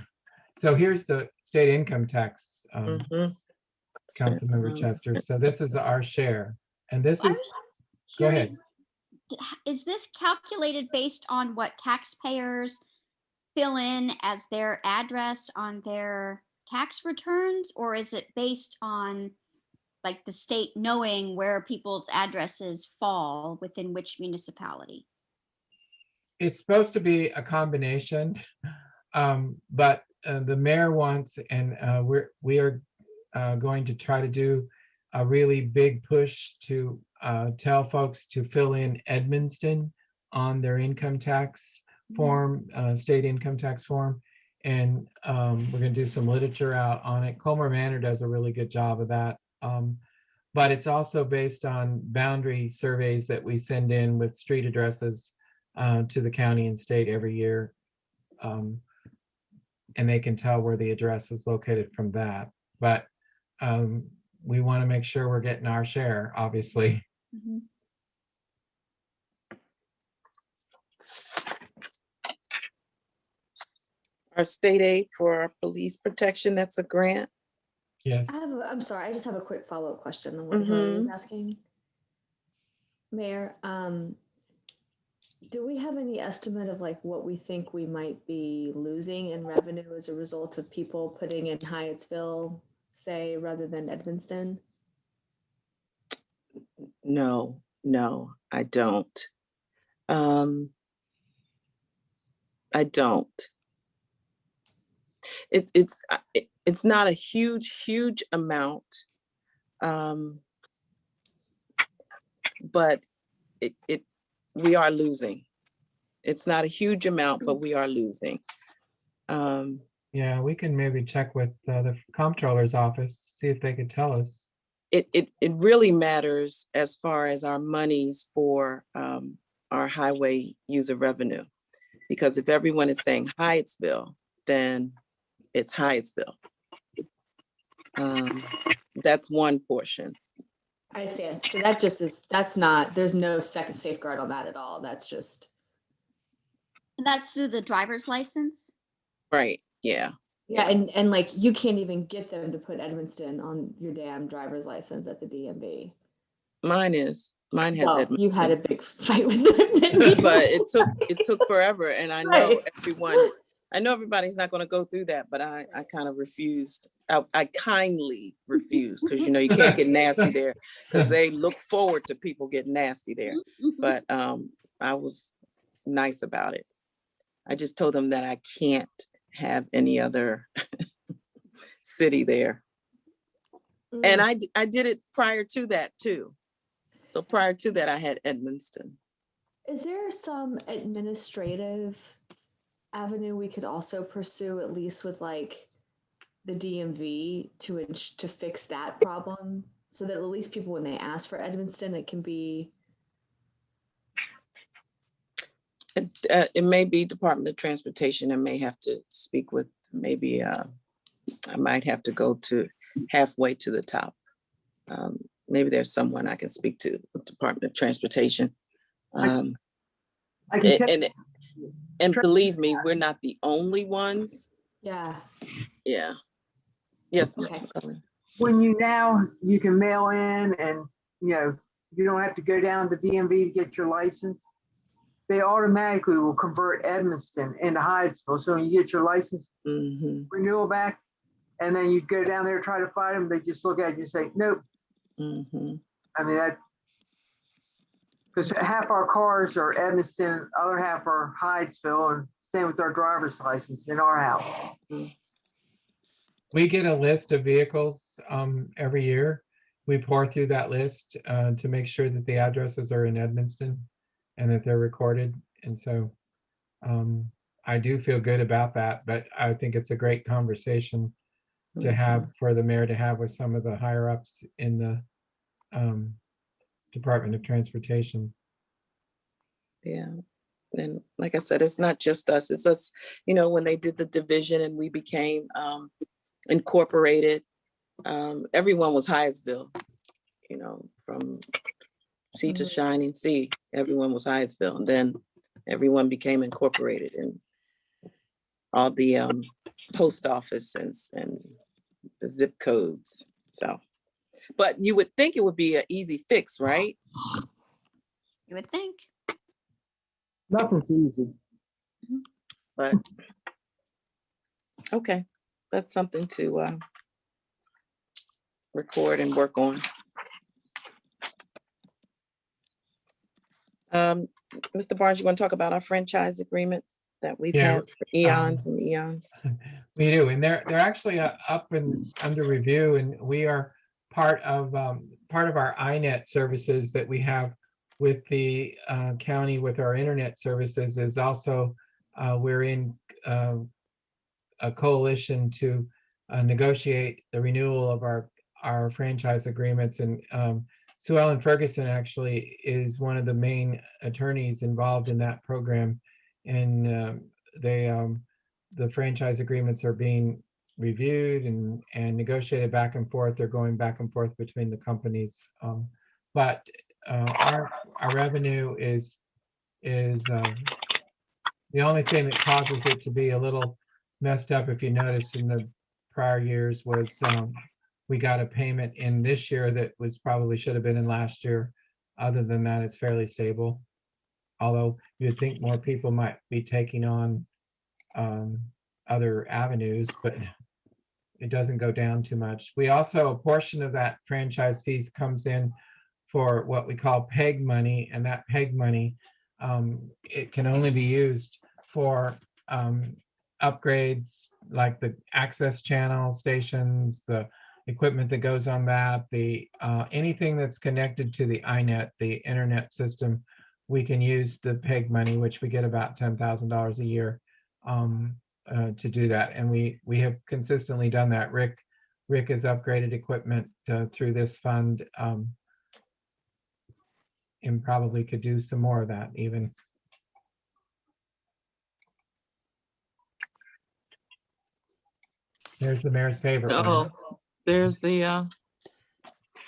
So here's the state income tax, Councilmember Chester. So this is our share. And this is, go ahead. Is this calculated based on what taxpayers fill in as their address on their tax returns, or is it based on like the state knowing where people's addresses fall within which municipality? It's supposed to be a combination, but the mayor wants, and we are going to try to do a really big push to tell folks to fill in Edmonston on their income tax form, state income tax form. And we're going to do some literature out on it. Colmer Manor does a really good job of that. But it's also based on boundary surveys that we send in with street addresses to the county and state every year. And they can tell where the address is located from that. But we want to make sure we're getting our share, obviously. Mm-hmm. Our state aid for our police protection, that's a grant. Yes. I'm sorry, I just have a quick follow-up question on what Hillary was asking. Mayor, do we have any estimate of like what we think we might be losing in revenue as a result of people putting in Hyattsville, say, rather than Edmonston? No, I don't. I don't. It's not a huge amount, but we are losing. It's not a huge amount, but we are losing. Yeah, we can maybe check with the comptroller's office, see if they could tell us. it really matters as far as our monies for our highway user revenue. Because if everyone is saying Hyattsville, then it's Hyattsville. That's one portion. I see. So that just is, that's not, there's no second safeguard on that at all. That's just, And that's through the driver's license? Right, yeah. yeah, and like you can't even get them to put Edmonston on your damn driver's license at the DMV. Mine has Well, Edmonston. you had a big fight with them, didn't you? But it took forever, and I know Right. everybody's not going to go through that, but I kind of refused. I kindly refused, because you know you can't get nasty there, because they look forward to people getting nasty there. But I was nice about it. I just told them that I can't have any other city there, and I did it prior to that too. So prior to that, I had Edmonston. Is there some administrative avenue we could also pursue, at least with like the DMV, to fix that problem, so that at least people, when they ask for Edmonston, it can be. It may be Department of Transportation. I may have to speak with, maybe I might have to go to halfway to the top. Maybe there's someone I can speak to with Department of Transportation. I can tell And believe me, we're not the only ones. Yeah. Yeah. Yes, Ms. Okay. McCullough. when you can mail in and, you don't have to go down to the DMV to get your license. They automatically will convert Edmonston into Hyattsville. So when you get your license renewal back, and then you go down there, try to find them, they just look at you and say, nope. I mean, that, because half our cars are Edmonston, other half are Hyattsville, and same with our driver's license in our house. We get a list of vehicles every year. We pour through that list to make sure that the addresses are in Edmonston and that they're recorded. And so I do feel good about that, but I think it's a great conversation to have, for the mayor to have with some of the higher ups in the Department of Transportation. Yeah. And like I said, it's not just us, it's us, when they did the division and we became incorporated, everyone was Hyattsville, from sea to shining sea, everyone was Hyattsville. And then everyone became incorporated, and all the post office and the zip codes. So, but you would think it would be an easy fix, right? You would think. Nothing's easy. But okay, that's something to record and work on. Mr. Barnes, you want to talk about our franchise agreement that we've Yeah, had for eons and eons? We do, and they're actually up and under review, and we are part of our INET services that we have with the county with our internet services is also we're in a coalition to negotiate the renewal of our franchise agreements. And Sue Ellen Ferguson actually is one of the main attorneys involved in that program, and the franchise agreements are being reviewed and negotiated back and forth. They're going back and forth between the companies, but our revenue is the only thing that causes it to be a little messed up. If you noticed in the prior years was we got a payment in this year that was probably should have been in last year. Other than that, it's fairly stable. Although you'd think more people might be taking on other avenues, but it doesn't go down too much. We also, a portion of that franchise fees comes in for what we call PEG money, and that PEG money, it can only be used for upgrades like the access channel stations, the equipment that goes on that, the anything that's connected to the INET, the internet system, we can use the PEG money, which we get about $10,000 a year to do that. And we have consistently done that. Rick Rick has upgraded equipment through this fund. And probably could do some more of that even. There's the mayor's favorite one. Oh, there's the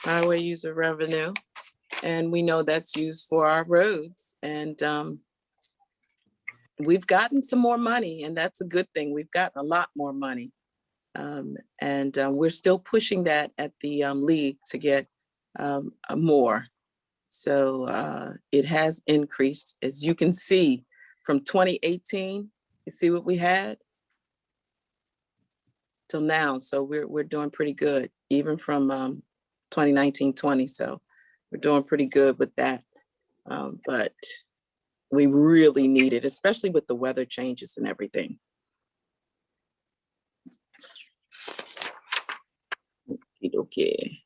highway user revenue. And we know that's used for our roads. And we've gotten some more money, and that's a good thing. We've gotten a lot more money. And we're still pushing that at the league to get more. So it has increased, as you can see, from 2018. You see what we had till now. So we're doing pretty good, even from 2019-20. So we're doing pretty good with that. But we really need it, especially with the weather changes and everything. Okay.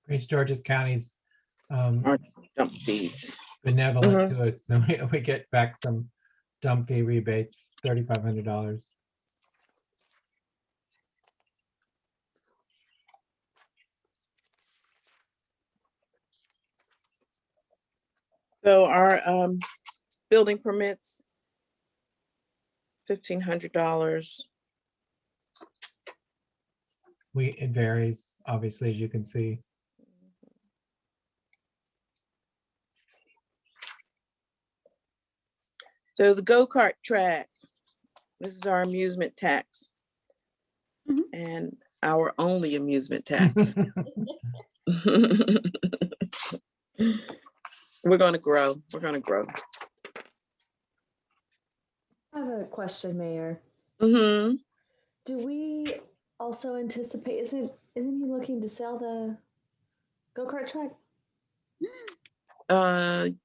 Prince George's County's Our dump fees. benevolent to us. So we get back some dump fee rebates, $3,500. So our building permits, $1,500. It varies, obviously, as you can see. So the go-kart track, this is our amusement tax. Mhm. And our only amusement tax. We're gonna grow, we're gonna grow. I have a question, Mayor. Mm-hmm. Do we also anticipate, isn't he looking to sell the go-kart track?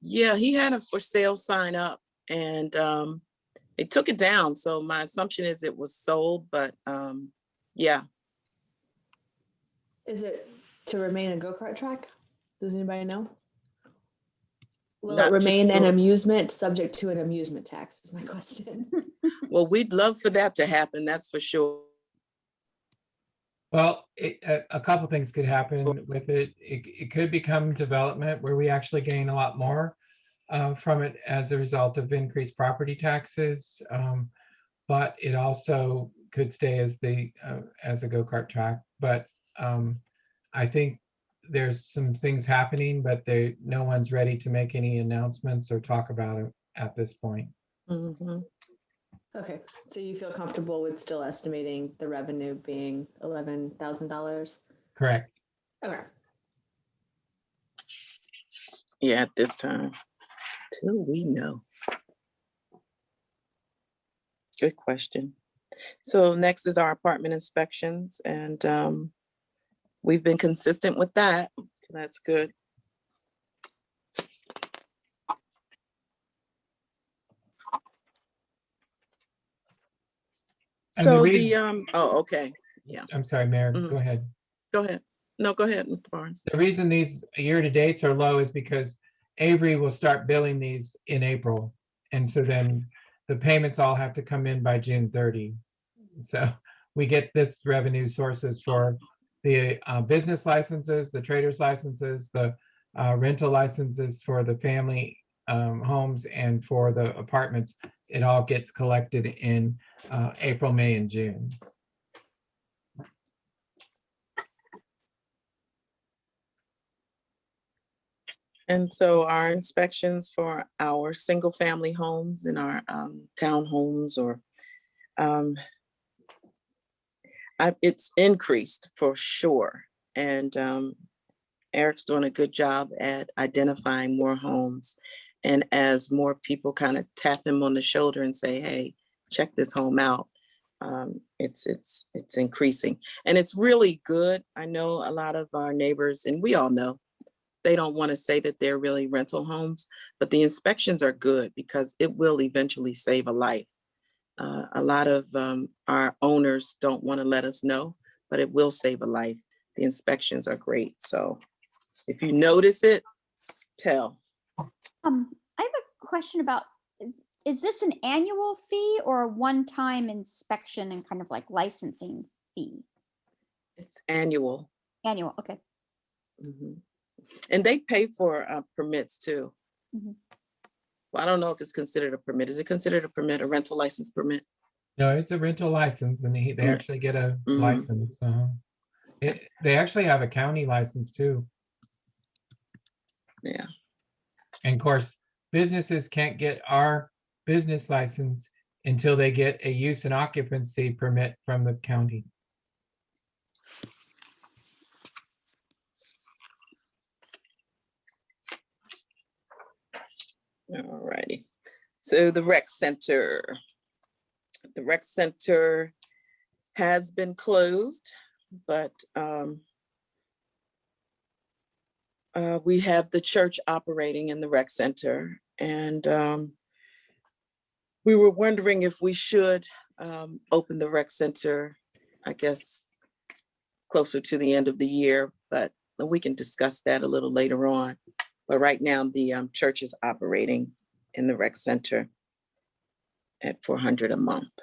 Yeah, he had a for sale sign up, and they took it down. So my assumption is it was sold, but yeah. Is it to remain a go-kart track? Does anybody know? Will Not it too remain an sure. amusement subject to an amusement tax is my question. Well, we'd love for that to happen, that's for sure. Well, a couple things could happen with it. It could become development where we actually gain a lot more from it as a result of increased property taxes. But it also could stay as a go-kart track. But I think there's some things happening, but no one's ready to make any announcements or talk about it at this point. Mhm. Okay, so you feel comfortable with still estimating the revenue being $11,000? Correct. Okay. Yeah, at this time, till we know. Good question. So next is our apartment inspections, and we've been consistent with that, so that's good. And the So reason- oh, okay, I'm sorry, Mayor, Mhm. go ahead. go ahead. No, go ahead, Mr. Barnes. The reason these year-to-dates are low is because Avery will start billing these in April. And so then the payments all have to come in by June 30. So we get this revenue sources for the business licenses, the trader's licenses, the rental licenses for the family homes and for the apartments. It all gets collected in April, May, and June. And so our inspections for our single family homes and our townhomes or it's increased for sure. And Eric's doing a good job at identifying more homes. And as more people kind of tap him on the shoulder and say, hey, check this home out, it's increasing. And it's really good. I know a lot of our neighbors, and we all know, they don't want to say that they're really rental homes, but the inspections are good because it will eventually save a life. A lot of our owners don't want to let us know, but it will save a life. The inspections are great. So if you notice it, tell. I have a question about Is this an annual fee or a one-time inspection and kind of like licensing fee? It's annual. Annual, okay. Mhm. And they pay for permits too. Mhm. Well, I don't know if it's considered a permit. Is it considered a permit, a rental license permit? No, it's a rental license and they Mm. actually get a Mhm. license. They actually have a county license too. Yeah. And of course, businesses can't get our business license until they get a use and occupancy permit from the county. All righty. So the rec center. The rec center has been closed, but we have the church operating in the rec center. And we were wondering if we should open the rec center, I guess, closer to the end of the year, but we can discuss that a little later on. But right now, the church is operating in the rec center at $400 a month.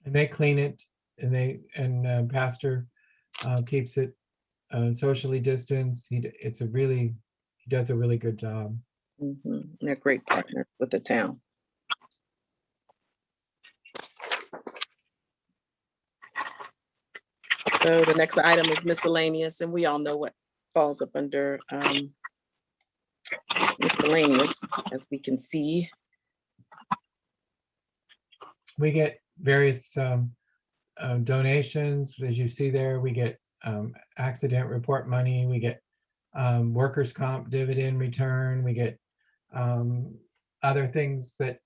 And they clean it and pastor keeps it socially distanced. He does a really good job. Mhm. They're great partners with the town. So the next item is miscellaneous, and we all know what falls up under miscellaneous, as we can see. We get various donations, as you see there. We get accident report money. We get workers' comp dividend return. We get other things that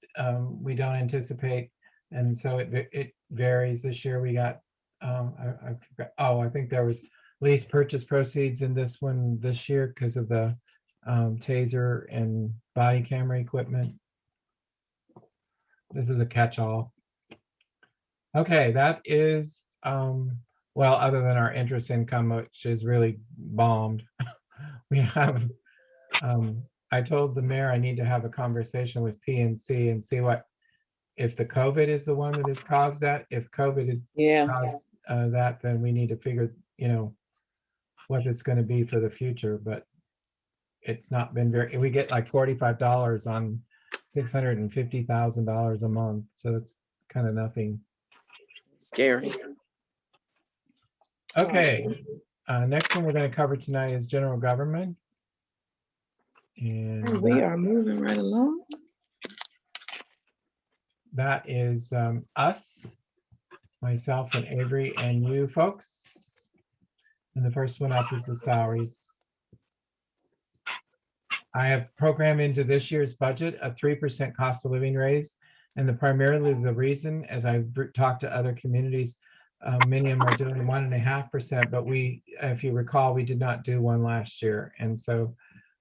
we don't anticipate, and so it varies. This year we got I forgot, I think there was lease purchase proceeds in this one this year because of the taser and body camera equipment. This is a catch-all. Okay, that is well, other than our interest income, which is really bombed. We have I told the mayor I need to have a conversation with PNC and see what, if the COVID is the one that has caused that. If COVID has Yeah, caused that, then we need to figure, what it's going to be for the future. But it's not been very, we get like $45 on $650,000 a month. So it's kind of nothing. scary. Okay, next one we're going to cover tonight is general government. And We are moving right along. that is us, myself and Avery and you folks. And the first one up is the salaries. I have programmed into this year's budget a 3% cost of living raise. And primarily the reason, as I've talked to other communities, many of them are doing 1.5%, but if you recall, we did not do one last year. And so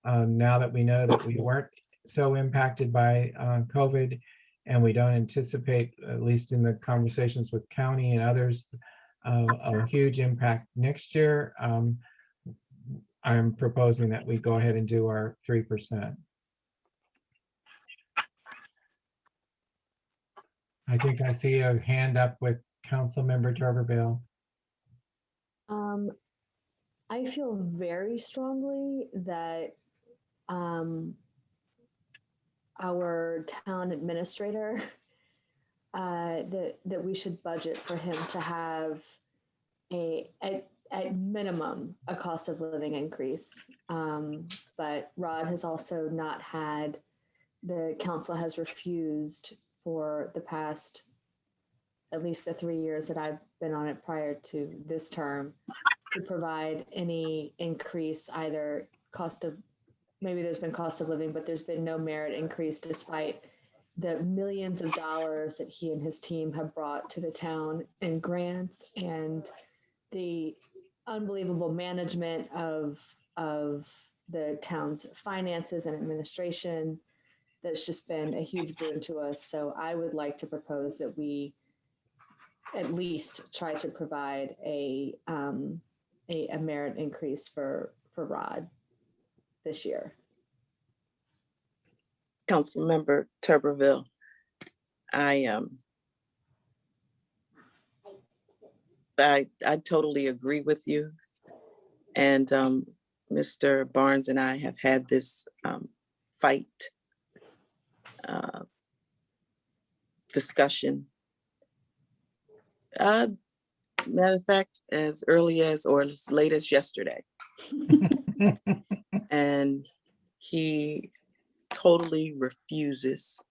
now that we know that we weren't so impacted by COVID, and we don't anticipate, at least in the conversations with county and others, a huge impact next year, I'm proposing that we go ahead and do our 3%. I think I see a hand up with Councilmember Turbeville. I feel very strongly that our town administrator, that we should budget for him to have at minimum a cost of living increase. But Rod has also not had, the council has refused for the past, at least the 3 years that I've been on it prior to this term, to provide any increase, either maybe there's been cost of living, but there's been no merit increase despite the millions of dollars that he and his team have brought to the town in grants and the unbelievable management of the town's finances and administration. That's just been a huge boon to us. So I would like to propose that we at least try to provide a merit increase for Rod this year. Councilmember Tuberville, I totally agree with you. And Mr. Barnes and I have had this fight discussion. Matter of fact, as early as or as late as yesterday. And he totally refuses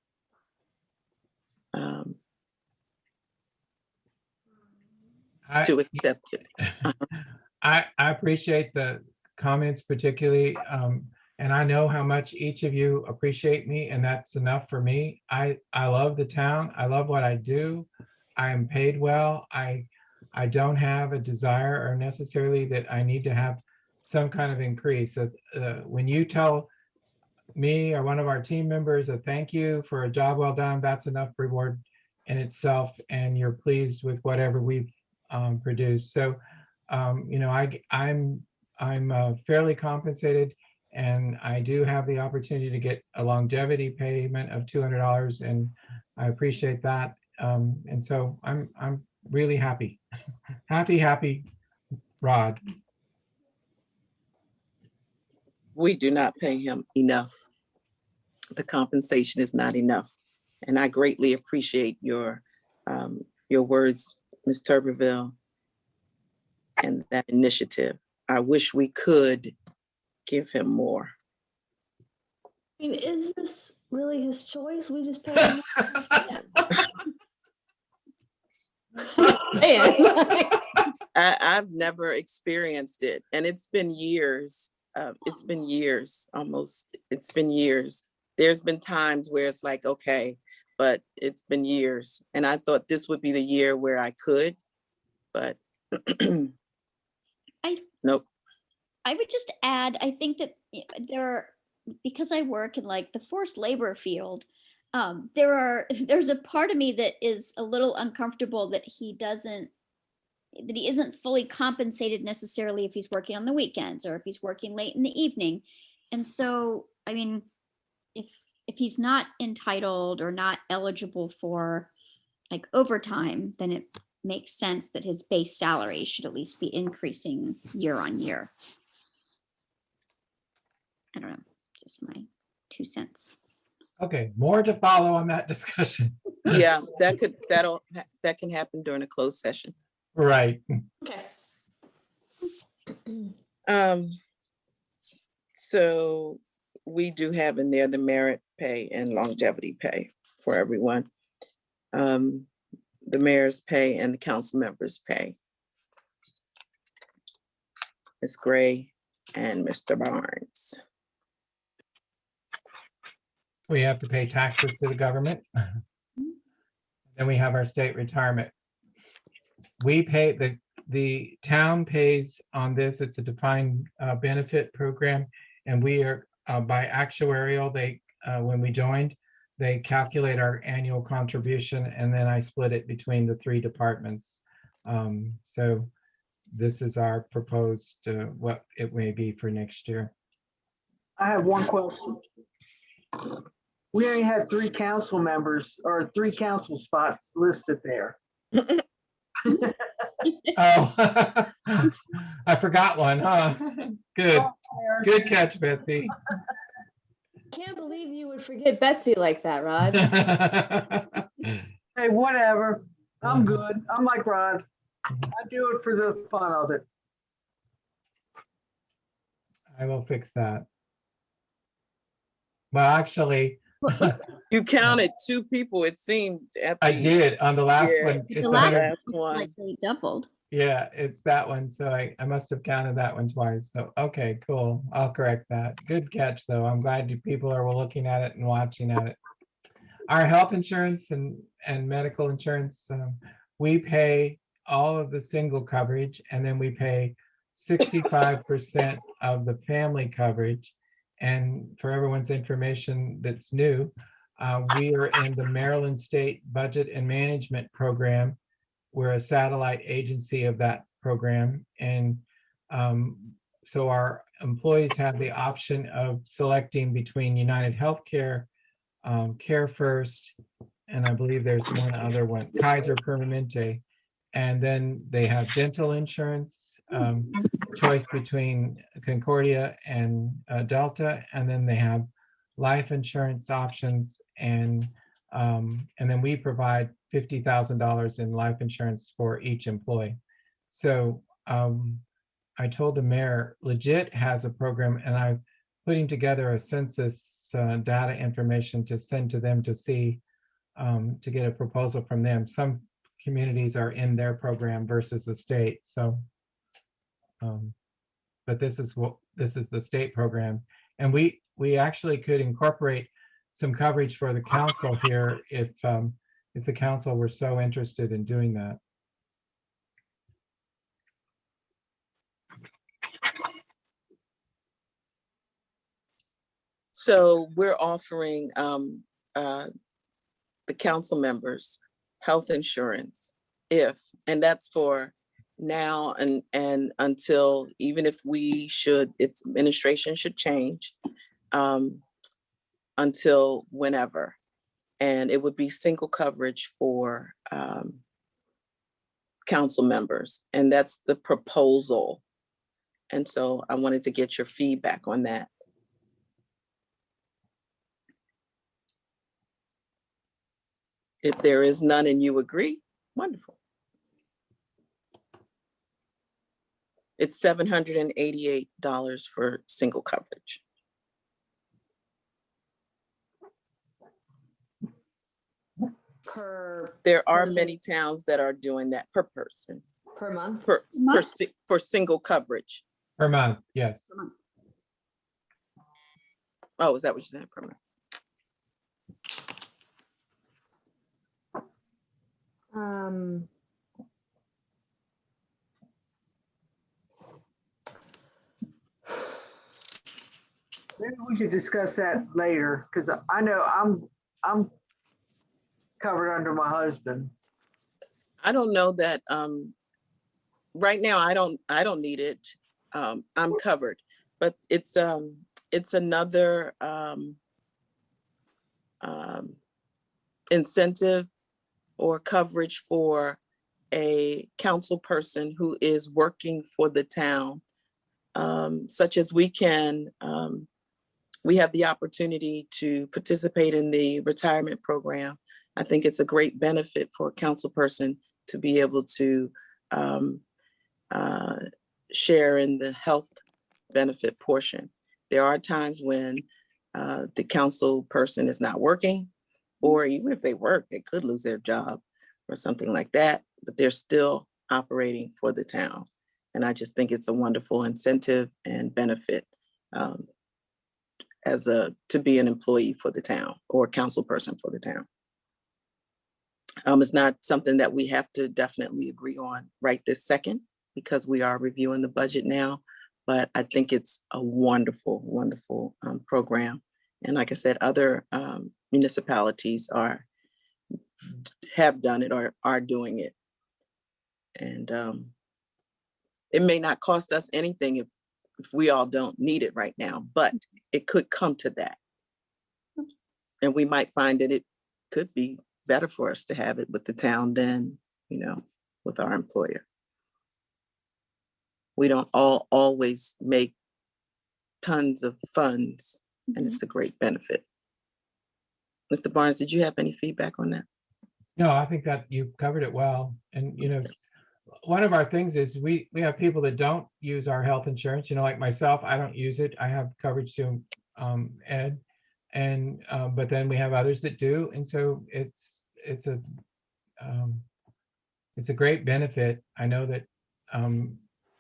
to accept it. I appreciate the comments particularly, and I know how much each of you appreciate me, and that's enough for me. I love the town. I love what I do. I am paid well. I don't have a desire or necessarily that I need to have some kind of increase. When you tell me or one of our team members a thank you for a job well done, that's enough reward in itself, and you're pleased with whatever we've produced. So, you know, I'm fairly compensated, and I do have the opportunity to get a longevity payment of $200, and I appreciate that. And so I'm really happy, happy, Rod. We do not pay him enough. The compensation is not enough. And I greatly appreciate your words, Ms. Tuberville, and that initiative. I wish we could give him more. I mean, is this really his choice? We just pay him. I've never experienced it, and it's been years. It's been years. There's been times where it's like, okay, but it's been years. And I thought this would be the year where I could, but nope. I would just add, I think that because I work in like the forced labor field, there's a part of me that is a little uncomfortable that he isn't fully compensated necessarily if he's working on the weekends or if he's working late in the evening. And so, I mean, if he's not entitled or not eligible for like overtime, then it makes sense that his base salary should at least be increasing year on year. I don't know, just my 2 cents. Okay, more to follow on that discussion. Yeah, that can happen during a closed session. Right. Okay. So we do have in there the merit pay and longevity pay for everyone. The mayor's pay and the council members' pay. Ms. Gray and Mr. Barnes. We have to pay taxes to the government. Then we have our state retirement. We pay, the town pays on this. It's a defined benefit program. And we are by actuarial, when we joined, they calculate our annual contribution, and then I split it between the 3 departments. So this is our proposed, what it may be for next year. I have one question. We only have 3 council members or 3 council spots listed there. Oh, I forgot one, huh? Good catch, Betsy. Can't believe you would forget Betsy like that, Rod. Hey, whatever. I'm good. I'm like Rod. I do it for the fun of it. I will fix that. Well, actually, You counted 2 people, it seemed. I did on the last one. The It's last 100 one looks like they doubled. Yeah, it's that one. So I must have counted that one twice. So, okay, cool. I'll correct that. Good catch, though. I'm glad you people are looking at it and watching at it. Our health insurance and medical insurance, we pay all of the single coverage, and then we pay 65% of the family coverage. And for everyone's information that's new, we are in the Maryland State Budget and Management Program. We're a satellite agency of that program. And so our employees have the option of selecting between United Healthcare Care First, and I believe there's one other one, Kaiser Permanente. And then they have dental insurance, choice between Concordia and Delta, and then they have life insurance options, and then we provide $50,000 in life insurance for each employee. So I told the mayor, Legit has a program, and I'm putting together a census data information to send to them to see, to get a proposal from them. Some communities are in their program versus the state. So, but this is the state program, and we actually could incorporate some coverage for the council here if the council were so interested in doing that. So we're offering the council members health insurance and that's for now and until, even if administration should change, until whenever. And it would be single coverage for council members. And that's the proposal. And so I wanted to get your feedback on that. If there is none and you agree, wonderful. It's $788 for single coverage. There are person? many towns that are doing that per person, Per month? for single coverage. Per month, yes. Oh, is that what you said, per month? Maybe we should discuss that later, because I know I'm covered under my husband. I don't know that, right now, I don't need it. I'm covered, but it's another incentive or coverage for a council person who is working for the town, such as we have the opportunity to participate in the retirement program. I think it's a great benefit for a council person to be able to share in the health benefit portion. There are times when the council person is not working, or even if they work, they could lose their job or something like that, but they're still operating for the town. And I just think it's a wonderful incentive and benefit to be an employee for the town or council person for the town. It's not something that we have to definitely agree on right this second, because we are reviewing the budget now, but I think it's a wonderful, wonderful program. And like I said, other municipalities have done it or are doing it. And it may not cost us anything if we all don't need it right now, but it could come to that. And we might find that it could be better for us to have it with the town than, with our employer. We don't always make tons of funds, and it's a great benefit. Mr. Barnes, did you have any feedback on that? No, I think that you covered it well. And, one of our things is we have people that don't use our health insurance, like myself, I don't use it. I have coverage through Ed, and but then we have others that do. And so it's a great benefit. I know that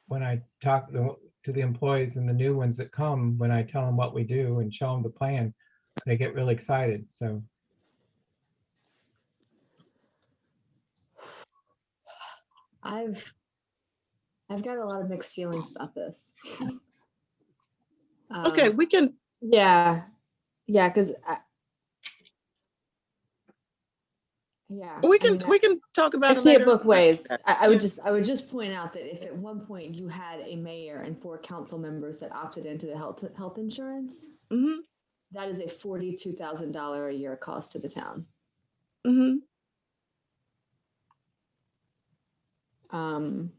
when I talk to the employees and the new ones that come, when I tell them what we do and show them the plan, they get really excited. So I've got a lot of mixed feelings about this. Okay, we can. Yeah, because we can talk about I it see later. it both ways. I would just point out that if at one point you had a mayor and 4 council members that opted into the health insurance, that is a $42,000 a year cost to the town. Hmm. Um,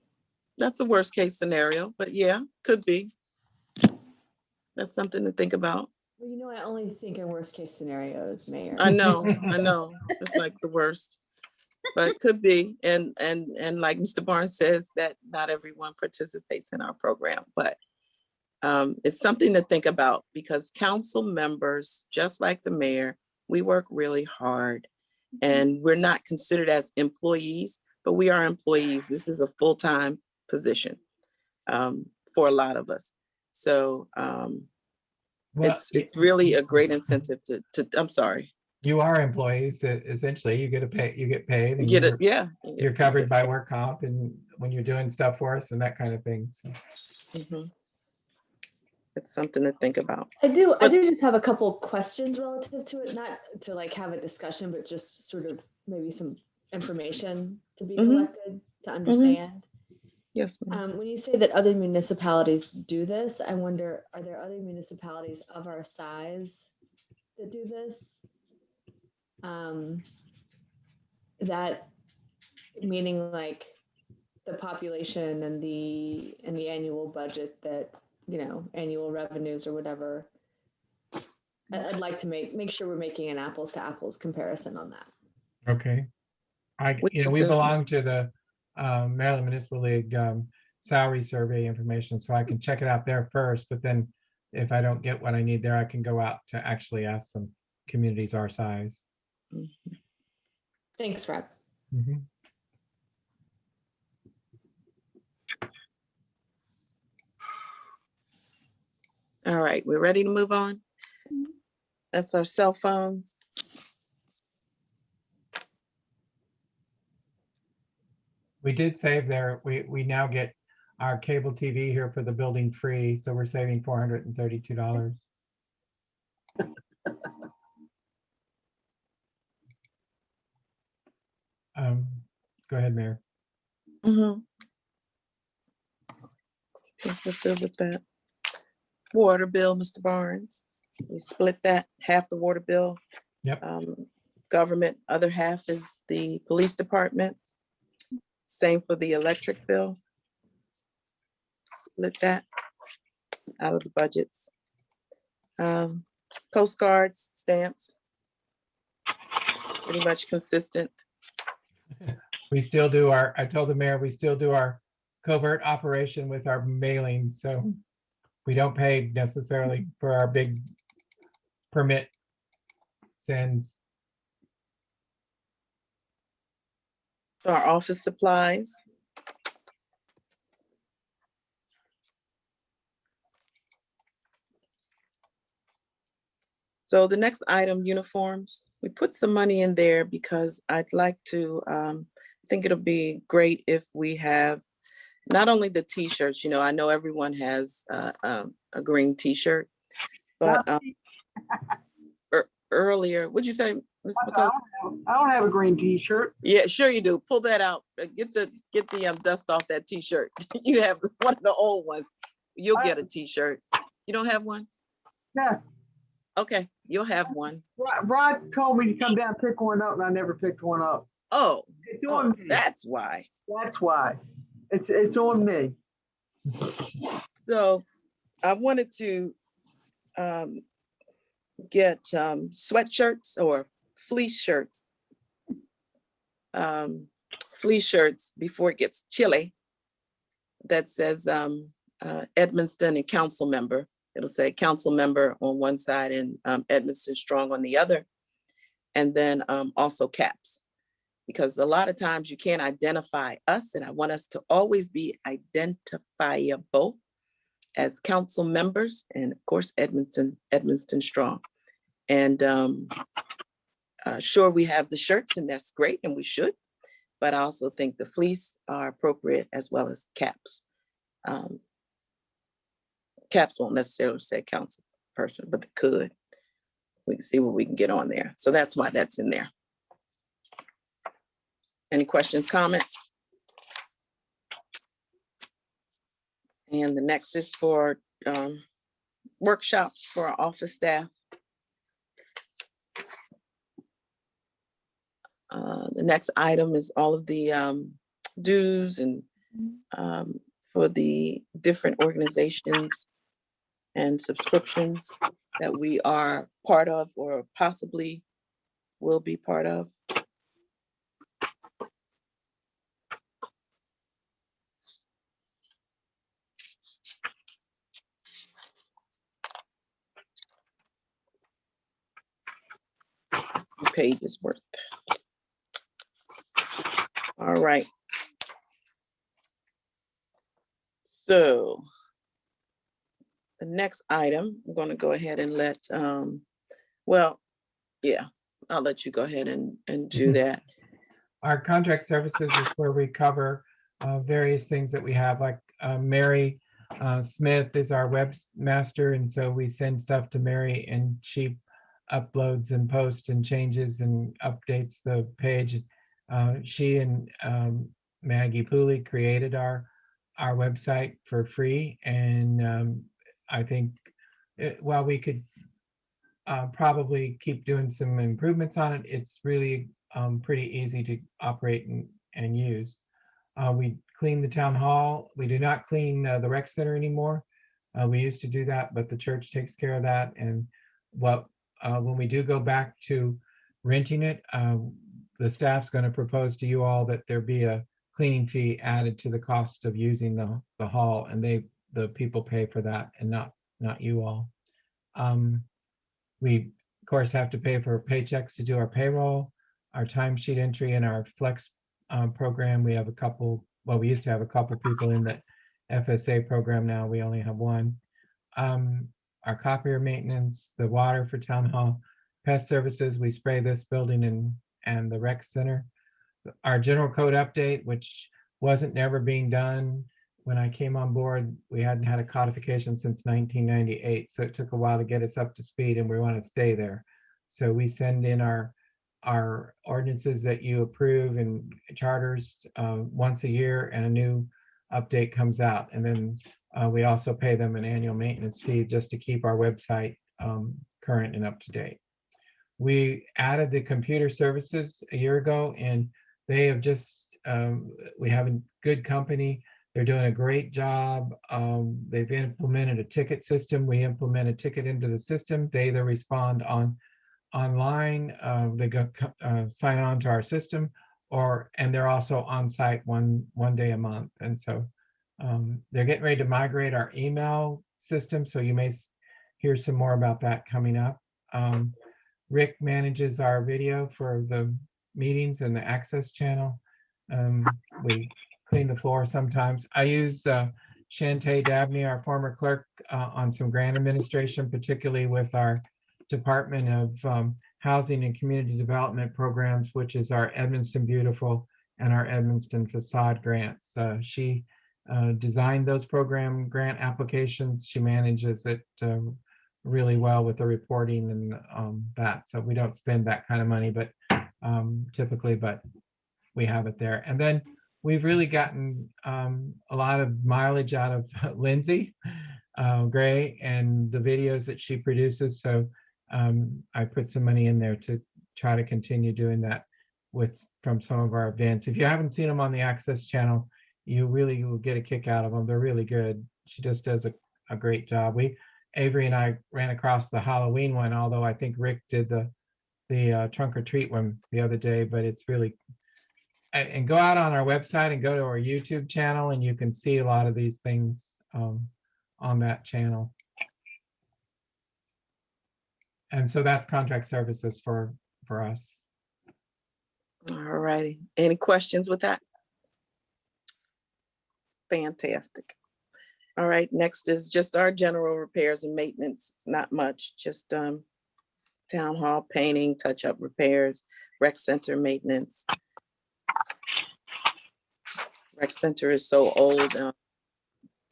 That's a worst case scenario, but yeah, could be. That's something to think about. well, you know, I only think in worst case scenarios, Mayor. I know, I know. It's like the worst, but could be. And like Mr. Barnes says, that not everyone participates in our program, but it's something to think about because council members, just like the mayor, we work really hard and we're not considered as employees, but we are employees. This is a full-time position for a lot of us. So Well, it's really a great incentive to I'm sorry. you are employees, essentially, you get paid, and Get it, yeah. you're covered by work comp and when you're doing stuff for us and that kind of thing. So. Mhm. It's something to think about. I do just have a couple questions relative to it, not to like have a discussion, but just sort of maybe some information to be Mhm. collected to understand. Yes, ma'am. When you say that other municipalities do this, I wonder, are there other municipalities of our size that do this? That meaning like the population and the annual budget that, you know, annual revenues or whatever. I'd like to make sure we're making an apples to apples comparison on that. Okay. We We do. belong to the Maryland Municipal League salary survey information, so I can check it out there first, but then if I don't get what I need there, I can go out to actually ask some communities our size. Thanks, Rob. Mhm. All right, we're ready to move on. That's our cell phones. We did save there, we now get our cable TV here for the building free, so we're saving $432. Go ahead, Mayor. Mm-hmm. Let's deal with that. Water bill, Mr. Barnes. We split that, half the water bill. Yep. Government, other half is the police department. Same for the electric bill. Split that out of the budgets. Postcards, stamps. Pretty much consistent. We still do I told the mayor, we still do our covert operation with our mailings, so we don't pay necessarily for our big permit sends. So our office supplies. So the next item, uniforms, we put some money in there because I'd like to, I think it'll be great if we have not only the t-shirts, you know, I know everyone has a green t-shirt, but earlier, what'd you say, Ms. McCall? I don't have a green t-shirt. Yeah, sure you do. Pull that out. Get the dust off that t-shirt. You have one of the old ones. You'll get a t-shirt. You don't have one? Yeah. Okay, you'll have one. Rod told me to come down and pick one up, and I never picked one up. Oh, It's on me. that's why. That's why. It's on me. So I wanted to get sweatshirts or fleece shirts. Fleece shirts before it gets chilly. That says Edmonston and council member. It'll say council member on one side and Edmonston Strong on the other. And then also caps. Because a lot of times you can't identify us, and I want us to always be identifiable as council members, and of course, Edmonston Strong. And sure, we have the shirts, and that's great, and we should, but I also think the fleece are appropriate as well as caps. Caps won't necessarily say council person, but they could. We can see what we can get on there. So that's why that's in there. Any questions, comments? And the next is for workshops for our office staff. The next item is all of the dues and for the different organizations and subscriptions that we are part of or possibly will be part of. Pages worth. All right. So the next item, I'm going to go ahead and let, well, yeah, I'll let you go ahead and do that. Our contract services is where we cover various things that we have, like Mary Smith is our webmaster, and so we send stuff to Mary and she uploads and posts and changes and updates the page. She and Maggie Pooley created our website for free, and I think while we could probably keep doing some improvements on it, it's really pretty easy to operate and use. We clean the town hall. We do not clean the rec center anymore. We used to do that, but the church takes care of that. And when we do go back to renting it, the staff's going to propose to you all that there be a cleaning fee added to the cost of using the hall, and the people pay for that and not you all. We of course have to pay for paychecks to do our payroll, our timesheet entry, and our flex program. We have a couple, well, we used to have a couple people in that FSA program. Now we only have one. Our copier maintenance, the water for town hall, pest services, we spray this building and the rec center. Our general code update, which wasn't never being done. When I came on board, we hadn't had a codification since 1998, so it took a while to get us up to speed, and we want to stay there. So we send in our ordinances that you approve and charters once a year, and a new update comes out. And then we also pay them an annual maintenance fee just to keep our website current and up to date. We added the computer services a year ago, and they have just, we have a good company. They're doing a great job. They've implemented a ticket system. We implement a ticket into the system. They either respond online, they go sign on to our system, and they're also on site one day a month. And so they're getting ready to migrate our email system. So you may hear some more about that coming up. Rick manages our video for the meetings and the access channel. We clean the floor sometimes. I use Shantae Dabney, our former clerk, on some grant administration, particularly with our Department of Housing and Community Development Programs, which is our Edmonston Beautiful and our Edmonston Facade grants. She designed those grant applications. She manages it really well with the reporting and that. So we don't spend that kind of money, but typically, but we have it there. And then we've really gotten a lot of mileage out of Lindsay Gray and the videos that she produces. So I put some money in there to try to continue doing that from some of our events. If you haven't seen them on the Access channel, you really will get a kick out of them. They're really good. She just does a great job. Avery and I ran across the Halloween one, although I think Rick did the trunk or treat one the other day, but it's really, and go out on our website and go to our YouTube channel, and you can see a lot of these things on that channel. And so that's contract services for us. All righty. Any questions with that? Fantastic. All right, next is just our general repairs and maintenance. It's not much, just town hall painting, touch-up repairs, rec center maintenance. Rec center is so old.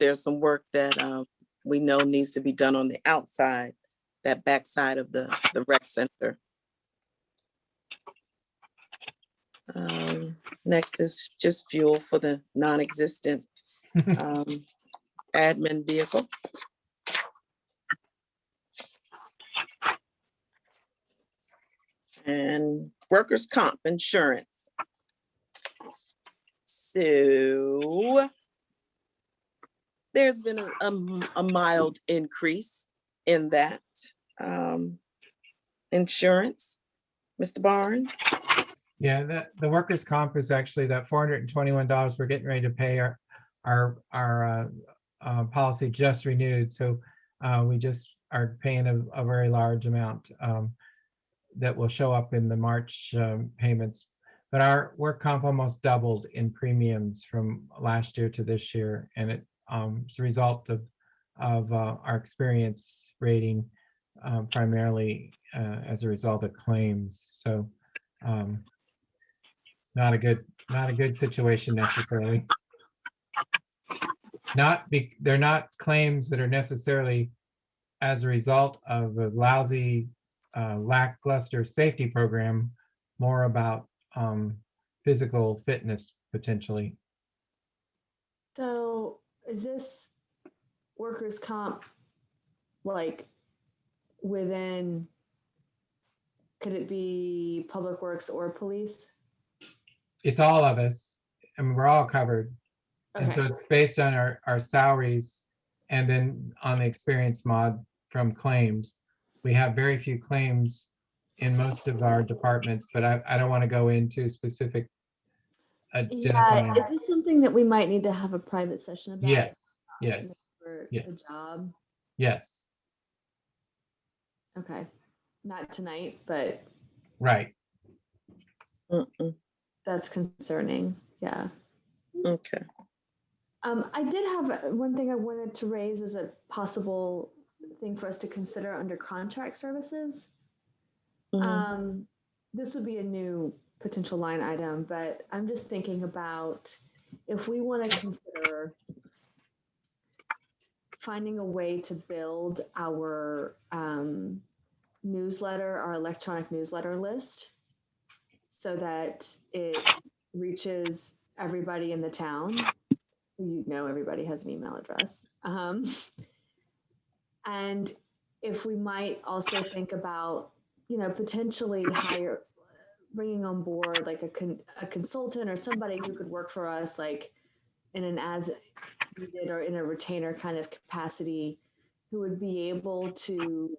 There's some work that we know needs to be done on the outside, that backside of the rec center. Next is just fuel for the non-existent admin vehicle. And workers' comp insurance. So there's been a mild increase in that insurance, Mr. Barnes. Yeah, the workers' comp is actually that $421 we're getting ready to pay. Our policy just renewed, so we just are paying a very large amount that will show up in the March payments. But our work comp almost doubled in premiums from last year to this year, and it's a result of our experience rating, primarily as a result of claims. So not a good situation necessarily. They're not claims that are necessarily as a result of a lousy, lackluster safety program, more about physical fitness potentially. So is this workers' comp like within, could it be public works or police? It's all of us. I mean, we're all covered. And so Okay, it's based on our salaries and then on the experience mod from claims. We have very few claims in most of our departments, but I don't want to go into specific yeah, identifying. is this something that we might need to have a private session about? Yes, yes, For yes. the job? yes, Okay, not tonight, but right. Mm-mm. that's concerning, yeah. Okay. I did have one thing I wanted to raise as a possible thing for us to consider under contract services. Mhm. This would be a new potential line item, but I'm just thinking about if we want to consider finding a way to build our newsletter, our electronic newsletter list, so that it reaches everybody in the town. You know, everybody has an email address. And if we might also think about, you know, potentially bringing on board like a consultant or somebody who could work for us, like in an as needed or in a retainer kind of capacity, who would be able to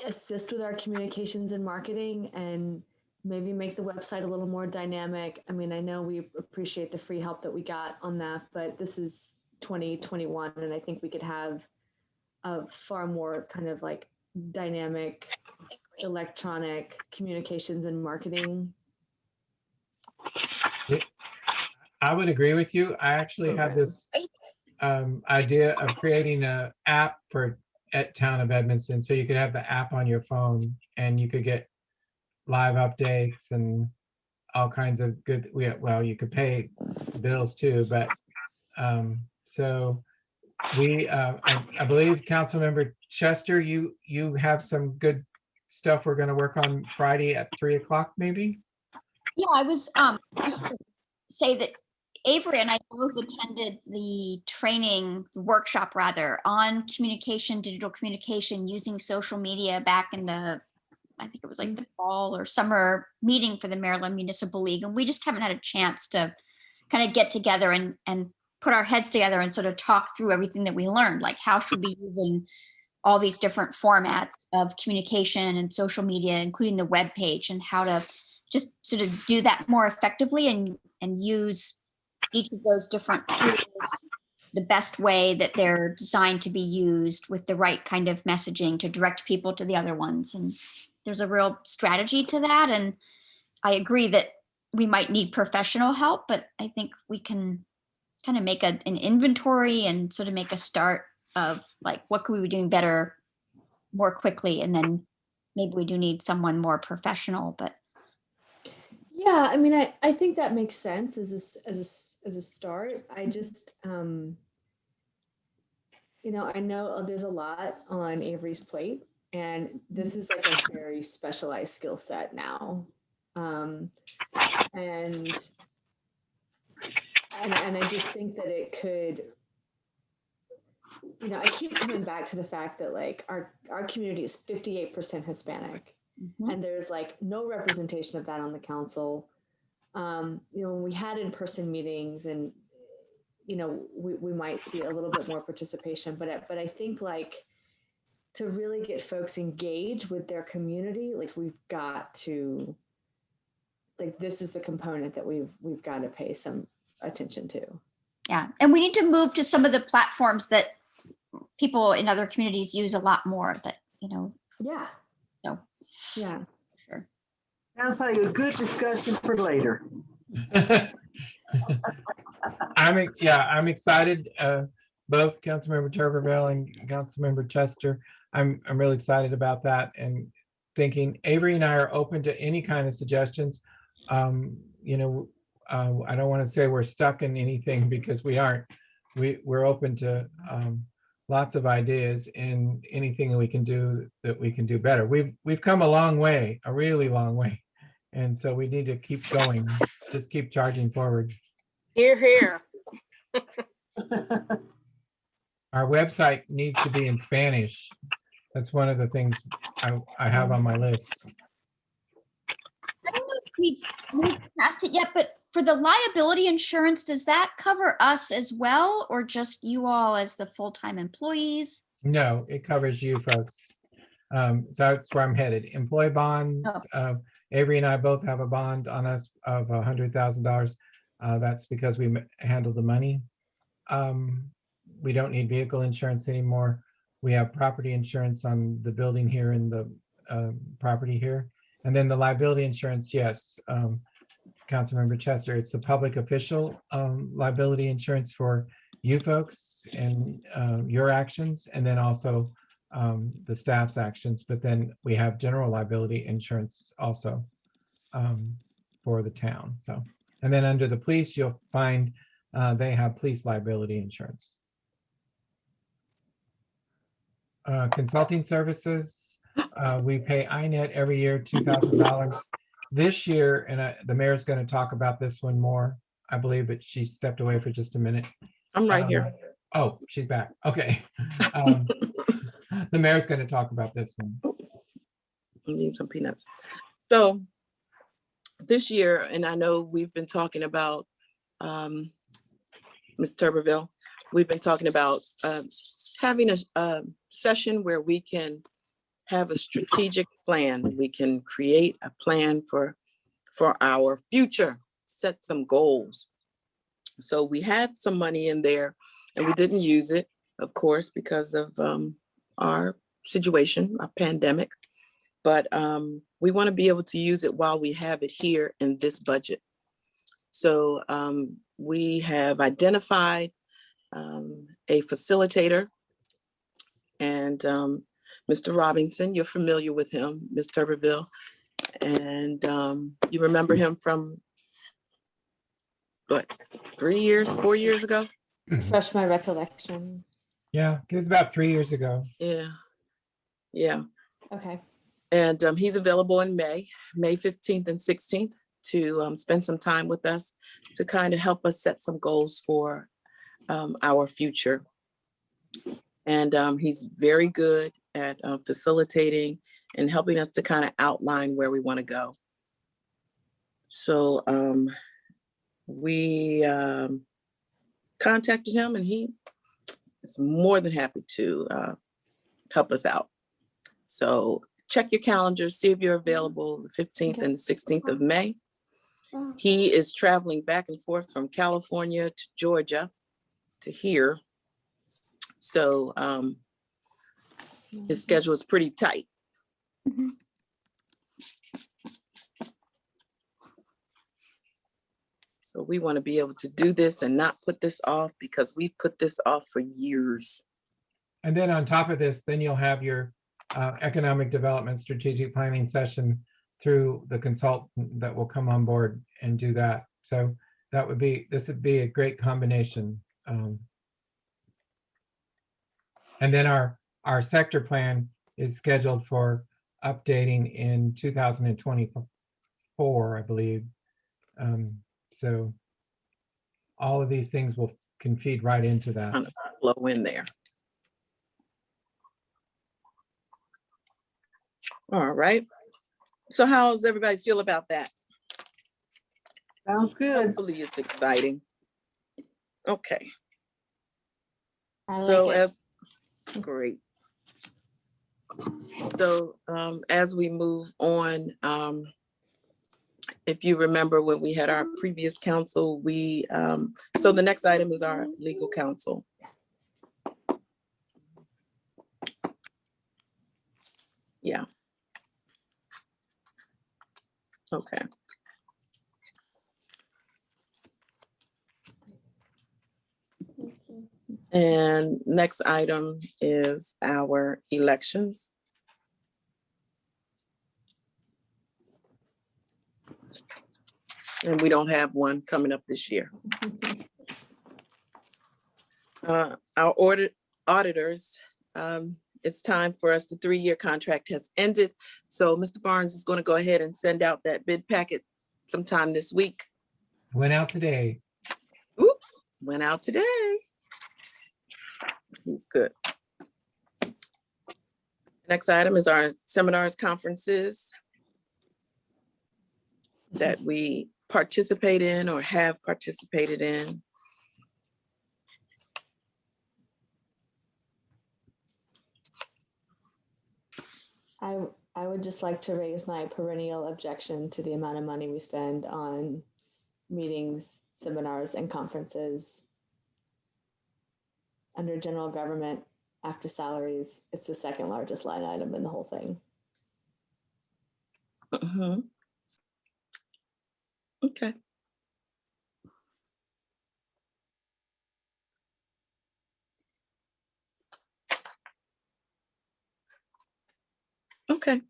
assist with our communications and marketing and maybe make the website a little more dynamic. I mean, I know we appreciate the free help that we got on that, but this is 2021, and I think we could have a far more kind of like dynamic electronic communications and marketing. I would agree with you. I actually have this idea of creating an app at Town of Edmonston, so you could have the app on your phone and you could get live updates and all kinds of good. Well, you could pay bills too, but so I believe Councilmember Chester, you have some good stuff we're going to work on Friday at 3:00 maybe. Yeah, I was just to say that Avery and I both attended the training workshop rather on communication, digital communication using social media back in I think it was like the fall or summer meeting for the Maryland Municipal League. And we just haven't had a chance to kind of get together and put our heads together and sort of talk through everything that we learned, like how should we be using all these different formats of communication and social media, including the web page, and how to just sort of do that more effectively and use each of those different tools the best way that they're designed to be used with the right kind of messaging to direct people to the other ones. And there's a real strategy to that. And I agree that we might need professional help, but I think we can kind of make an inventory and sort of make a start of like, what could we be doing better more quickly? And then maybe we do need someone more professional, but Yeah, I mean, I think that makes sense as a start. I just, you know, I know there's a lot on Avery's plate, and this is like a very specialized skill set now, and I just think that it could you know, I keep coming back to the fact that like our community is 58% Hispanic, Mhm. and there's like no representation of that on the council. You know, when we had in-person meetings, and you know, we might see a little bit more participation, but I think like to really get folks engaged with their community, like we've got to, like this is the component that we've got to pay some attention to. Yeah, and we need to move to some of the platforms that people in other communities use a lot more that, you know, Yeah. so. Yeah. Sure. Sounds like a good discussion for later. I'm excited. Both Councilmember Turberville and Councilmember Chester. I'm really excited about that, and thinking Avery and I are open to any kind of suggestions. You know, I don't want to say we're stuck in anything because we aren't. We're open to lots of ideas and anything that we can do better. We've come a long way, a really long way, and so we need to keep going. Just keep charging forward. Here, here. Our website needs to be in Spanish. That's one of the things I have on my list. I don't know if we've moved past it yet, but for the liability insurance, does that cover us as well, or just you all as the full-time employees? No, it covers you folks. So that's where I'm headed. Employee bonds. Avery and I both have a bond on us of $100,000. That's because we handle the money. We don't need vehicle insurance anymore. We have property insurance on the building here and the property here. And then the liability insurance, yes, Councilmember Chester, it's the public official liability insurance for you folks and your actions, and then also the staff's actions. But then we have general liability insurance also for the town. So, and then under the police, you'll find they have police liability insurance. Consulting services, we pay INET every year $2,000. This year, and the mayor's going to talk about this one more, I believe, but she stepped away for just a minute. I'm right here. Oh, she's back. Okay. The mayor's going to talk about this one. I need some peanuts. So this year, and I know we've been talking about, Ms. Turberville, we've been talking about having a session where we can have a strategic plan. We can create a plan for our future, set some goals. So we had some money in there and we didn't use it, of course, because of our situation, our pandemic. But we want to be able to use it while we have it here in this budget. So we have identified a facilitator, and Mr. Robinson, you're familiar with him, Ms. Turberville, and you remember him from what, 4 years ago? Refresh my recollection. Yeah, it was about 3 years ago. Yeah. Okay. And he's available in May 15th and 16th to spend some time with us to kind of help us set some goals for our future. And he's very good at facilitating and helping us to kind of outline where we want to go. So we contacted him and he is more than happy to help us out. So check your calendars, see if you're available the 15th and 16th of May. He is traveling back and forth from California to Georgia to here. So his schedule is pretty tight. So we want to be able to do this and not put this off, because we put this off for years. And then on top of this, then you'll have your economic development strategic planning session through the consultant that will come on board and do that. So this would be a great combination. And then our sector plan is scheduled for updating in 2024, I believe. So all of these things can feed right into that. Kind of flow in there. All right. So how does everybody feel about that? Sounds good. Hopefully it's exciting. Okay, I so like it. great. So as we move on, if you remember when we had our previous council, so the next item is our legal counsel. Yeah. Okay. And next item is our elections. And we don't have one coming up this year. Our auditors, it's time for us, the 3-year contract has ended. So Mr. Barnes is going to go ahead and send out that bid packet sometime this week. Went out today. Oops, went out today. He's good. Next item is our seminars, conferences that we participate in or have participated in. I would just like to raise my perennial objection to the amount of money we spend on meetings, seminars, and conferences. Under general government, after salaries, it's the second largest line item in the whole thing. Mhm. Okay. Okay.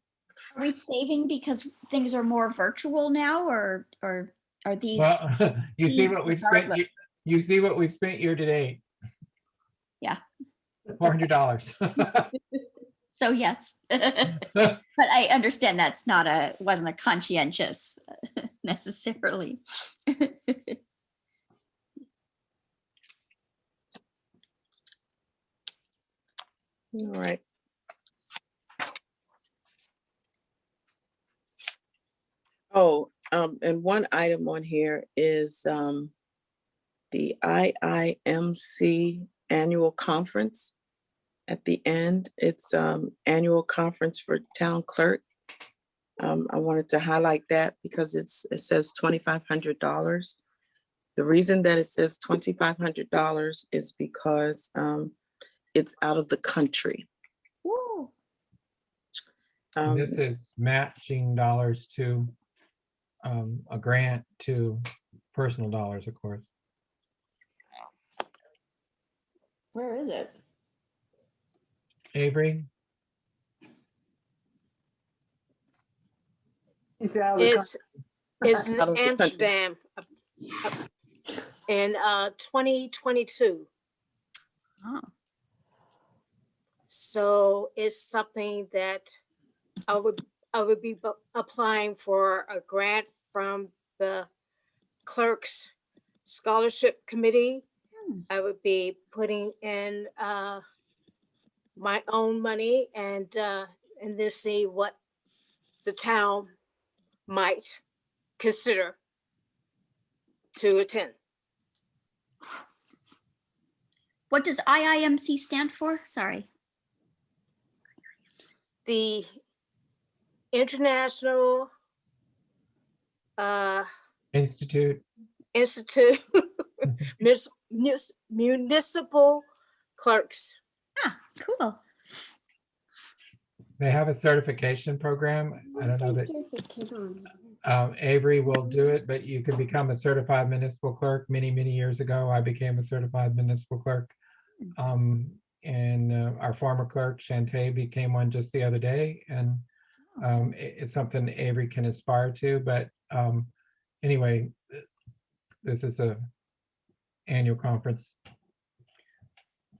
Are we saving because things are more virtual now, or are these? Well, you see fees what we've spent, regardless? you see what we've spent year to date. Yeah. $400. So yes, but I understand that's wasn't a conscientious necessarily. All right. Oh, and one item on here is the IIMC annual conference. At the end, it's annual conference for town clerk. I wanted to highlight that because it says $2,500. The reason that it says $2,500 is because it's out of the country. Woo. This is matching dollars to a grant to personal dollars, of course. Where is it? Avery, He's out of the It's in Out of the country. Amsterdam in 2022. Oh. So it's something that I would be applying for a grant from the clerk's scholarship committee. I would be putting in my own money and then see what the town might consider to attend. What does IIMC stand for? Sorry. The International Institute. Institute Municipal Clerks. Ah, cool. They have a certification program. I don't know that Avery will do it, but you can become a certified municipal clerk. Many, many years ago, I became a certified municipal clerk. And our former clerk, Shantae, became one just the other day. And it's something Avery can aspire to. But anyway, this is a annual conference.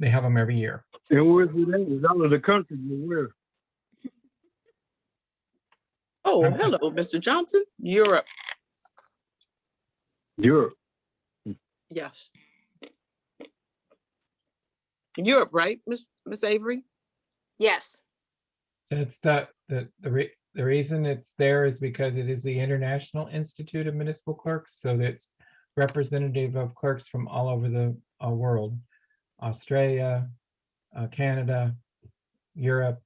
They have them every year. And where's it at? It's out of the country. Where? Oh, I'm sorry. hello, Mr. Johnson. Europe. Europe. Yes. Europe, right, Miss Avery? Yes. It's the The reason it's there is because it is the International Institute of Municipal Clerks, so that's representative of clerks from all over the world, Australia, Canada, Europe.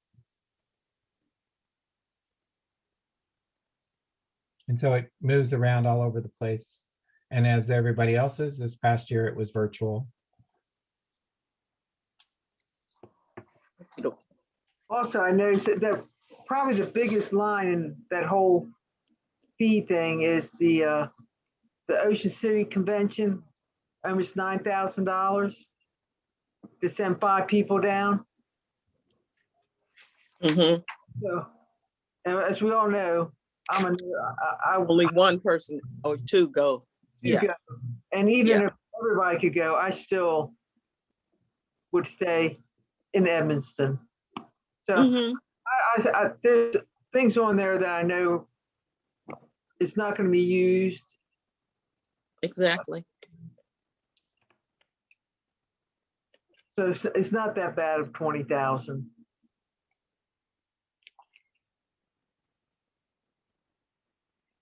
And so it moves around all over the place. And as everybody else's, this past year, it was virtual. Also, I noticed that probably the biggest line in that whole fee thing is the Ocean City Convention, almost $9,000 to send 5 people down. Mhm. So, and as we all know, I Only one person or two go. Yeah. go. And even Yeah. if everybody could go, I still would stay in Edmonston. So Mhm. there's things on there that I know it's not going to be used. Exactly. So it's not that bad of 20,000.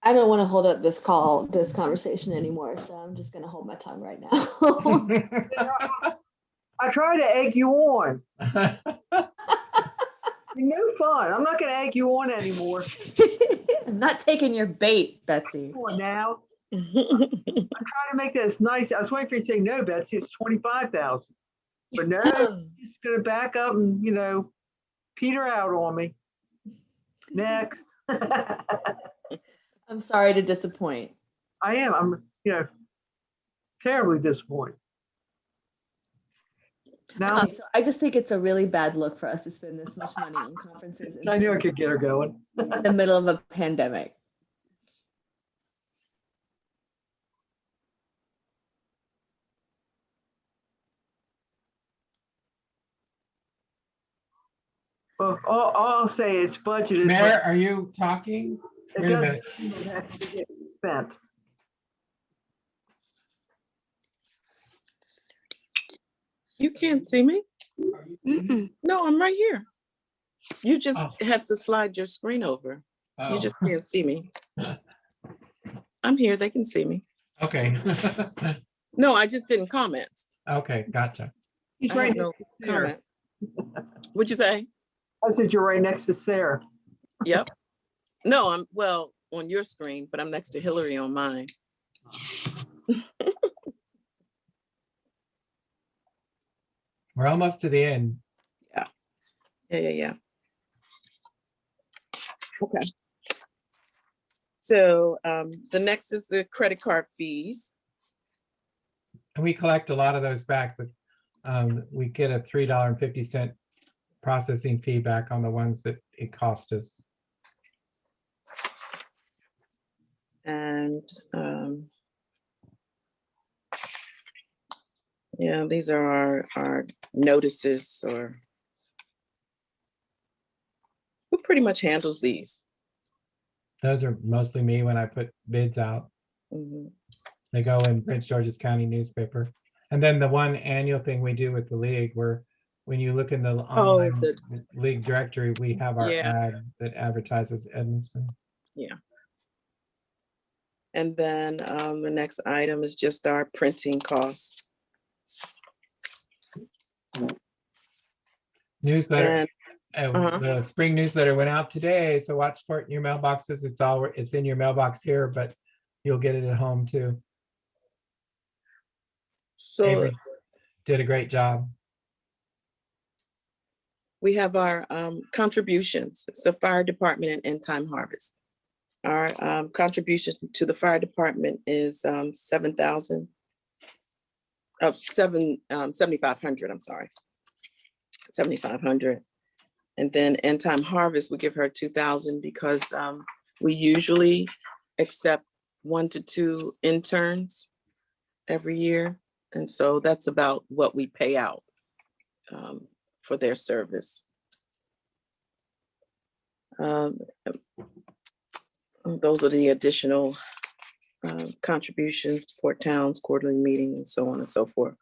I don't want to hold up this conversation anymore, so I'm just gonna hold my tongue right now. I try to egg you on. You're no fun. I'm not going to egg you on anymore. I'm not taking your bait, Betsy. Come on now. I'm trying to make this nice. I was waiting for you to say no, Betsy. It's 25,000. But no, you're just going to back up and, peter out on me. Next. I'm sorry to disappoint. I am. I'm, terribly disappointed. Now, Okay, so I just think it's a really bad look for us to spend this much money on conferences I knew I could get her going. in the middle of a pandemic. Well, all I'll say it's budgeted. Mayor, are you talking? It Wait a minute. doesn't have to get spent. You can't see me? No, I'm right here. You just have to slide your screen over. You just can't see me. I'm here. They can see me. Okay. No, I just didn't comment. Okay, gotcha. He's I right have no next to Sarah. comment. What'd you say? I said you're right next to Sarah. Yep. No, I'm on your screen, but I'm next to Hillary on mine. We're almost to the end. Yeah. Okay. So the next is the credit card fees. And we collect a lot of those back, but we get a $3.50 processing fee back on the ones that it cost us. And these are our notices, or who pretty much handles these? Those are mostly me when I put bids out. Mhm. They go in Prince George's County newspaper. And then the one annual thing we do with the league, where when you look in the online league directory, we have our ad that advertises Edmonston. Yeah. And then the next item is just our printing costs. Newsletter. And, The spring newsletter went out today, so watch for it in your mailboxes. It's in your mailbox here, but you'll get it at home too. so Avery did a great job. we have our contributions. It's the fire department and end time harvest. Our contribution to the fire department is $7,500. I'm sorry, $7,500. And then end time harvest, we give her $2,000 because we usually accept 1 to 2 interns every year, and so that's about what we pay out for their service. Those are the additional contributions to Port Towns quarterly meeting and so on and so forth.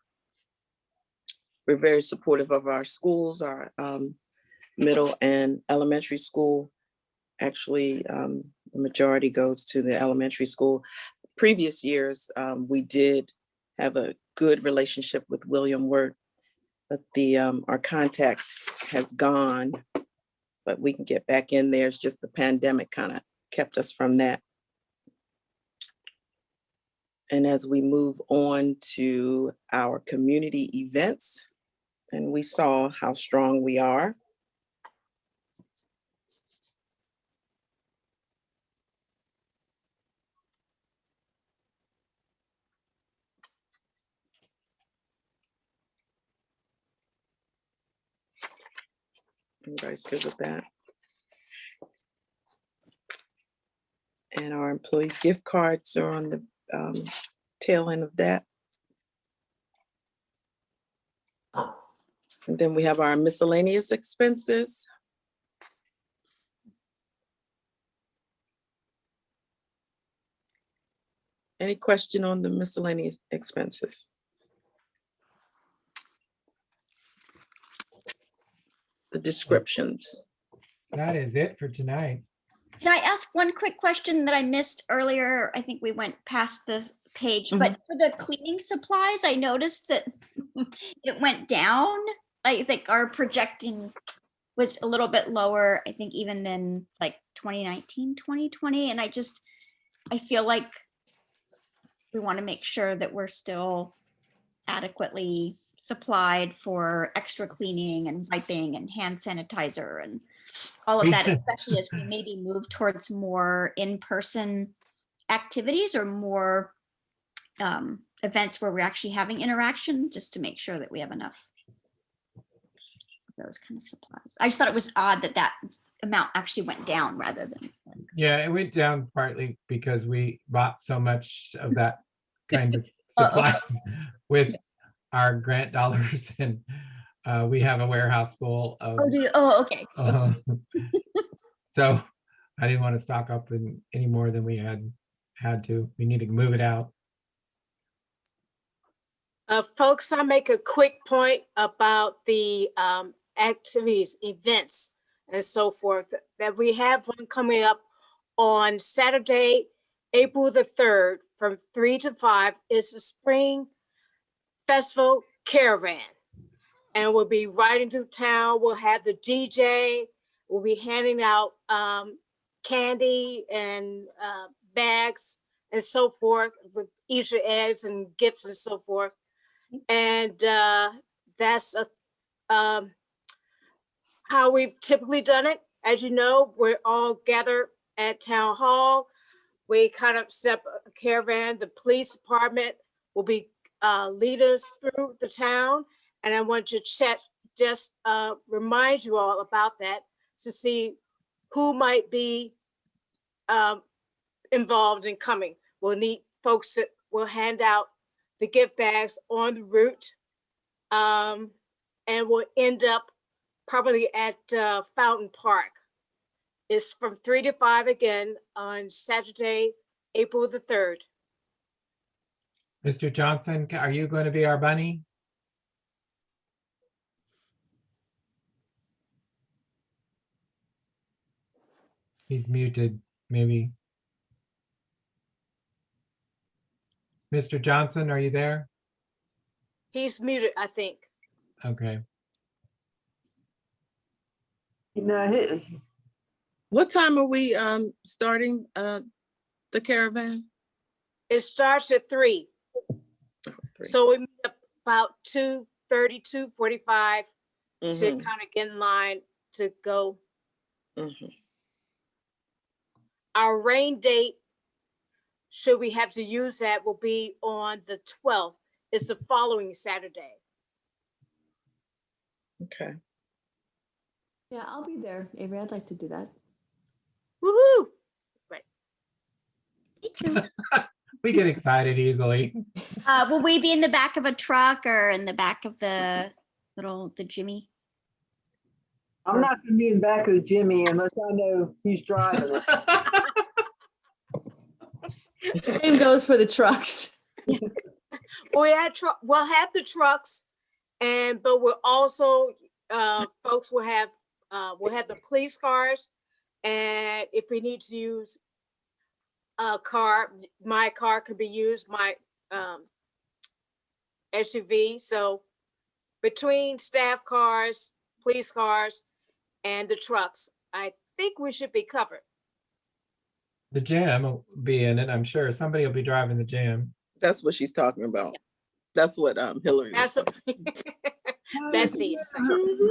We're very supportive of our schools, our middle and elementary school, Actually, the majority goes to the elementary school. Previous years, we did have a good relationship with William Wirt, but our contact has gone, but we can get back in there. It's just the pandemic kind of kept us from that. And as we move on to our community events, and we saw how strong we are. Everybody's good with that. And our employee gift cards are on the tail end of that. And then we have our miscellaneous expenses. Any question on the miscellaneous expenses? The descriptions. That is it for tonight. Can I ask one quick question that I missed earlier? I think we went past the page, but for the cleaning supplies, I noticed that it went down. I think our projecting was a little bit lower, I think even than like 2019, 2020. And I feel like we want to make sure that we're still adequately supplied for extra cleaning and wiping and hand sanitizer and all of that, especially as we maybe move towards more in-person activities or more events where we're actually having interaction, just to make sure that we have enough of those kind of supplies. I just thought it was odd that that amount actually went down rather than. Yeah, it went down partly because we bought so much of that kind of Oh, supplies with our grant dollars, and we have a warehouse full of. Oh, do you? Oh, okay. So I didn't want to stock up any more than we had to. We need to move it out. Folks, I make a quick point about the activities, events, and so forth, that we have one coming up on Saturday, April the 3rd from 3 to 5 is the Spring Festival Caravan. And we'll be riding through town. We'll have the DJ. We'll be handing out candy and bags and so forth with Easter eggs and gifts and so forth. And that's how we've typically done it. As you know, we're all gathered at Town Hall. We kind of set up a caravan. The police department will be lead us through the town. And I want to just remind you all about that to see who might be involved in coming. We'll need folks that will hand out the gift bags on the route. And we'll end up probably at Fountain Park. It's from 3 to 5 again on Saturday, April the 3rd. Mr. Johnson, are you going to be our bunny? He's muted, maybe. Mr. Johnson, are you there? He's muted, I think. Okay. You know, What time are we starting the caravan? It starts at 3. 3. So we meet up about 2:30, 2:45 to Mhm, kind of get in line to go. mhm. Our rain date, should we have to use that, will be on the 12th. It's the following Saturday. Okay. Yeah, I'll be there, Avery. I'd like to do that. Woohoo! Me too. We get excited easily. Will we be in the back of a truck or in the back of the Jimmy? I'm not gonna be in the back of the Jimmy unless I know who's driving it. Same goes for the trucks. We'll have the trucks, but we'll also folks will have the police cars And if we need to use a car, my car could be used, my SUV. So between staff cars, police cars, and the trucks, I think we should be covered. The gym will be in it, I'm sure. Somebody will be driving the gym. That's what she's talking about. That's what Hillary was That's saying. what Bessie's saying.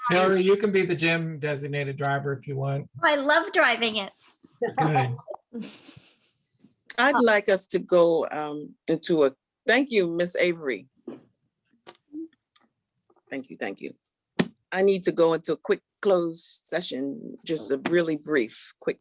Hillary, you can be the gym designated driver if you want. I love driving it. Good. I'd like us to go into a, thank you, Miss Avery. Thank you, thank you. I need to go into a quick closed session, just a really brief, quick.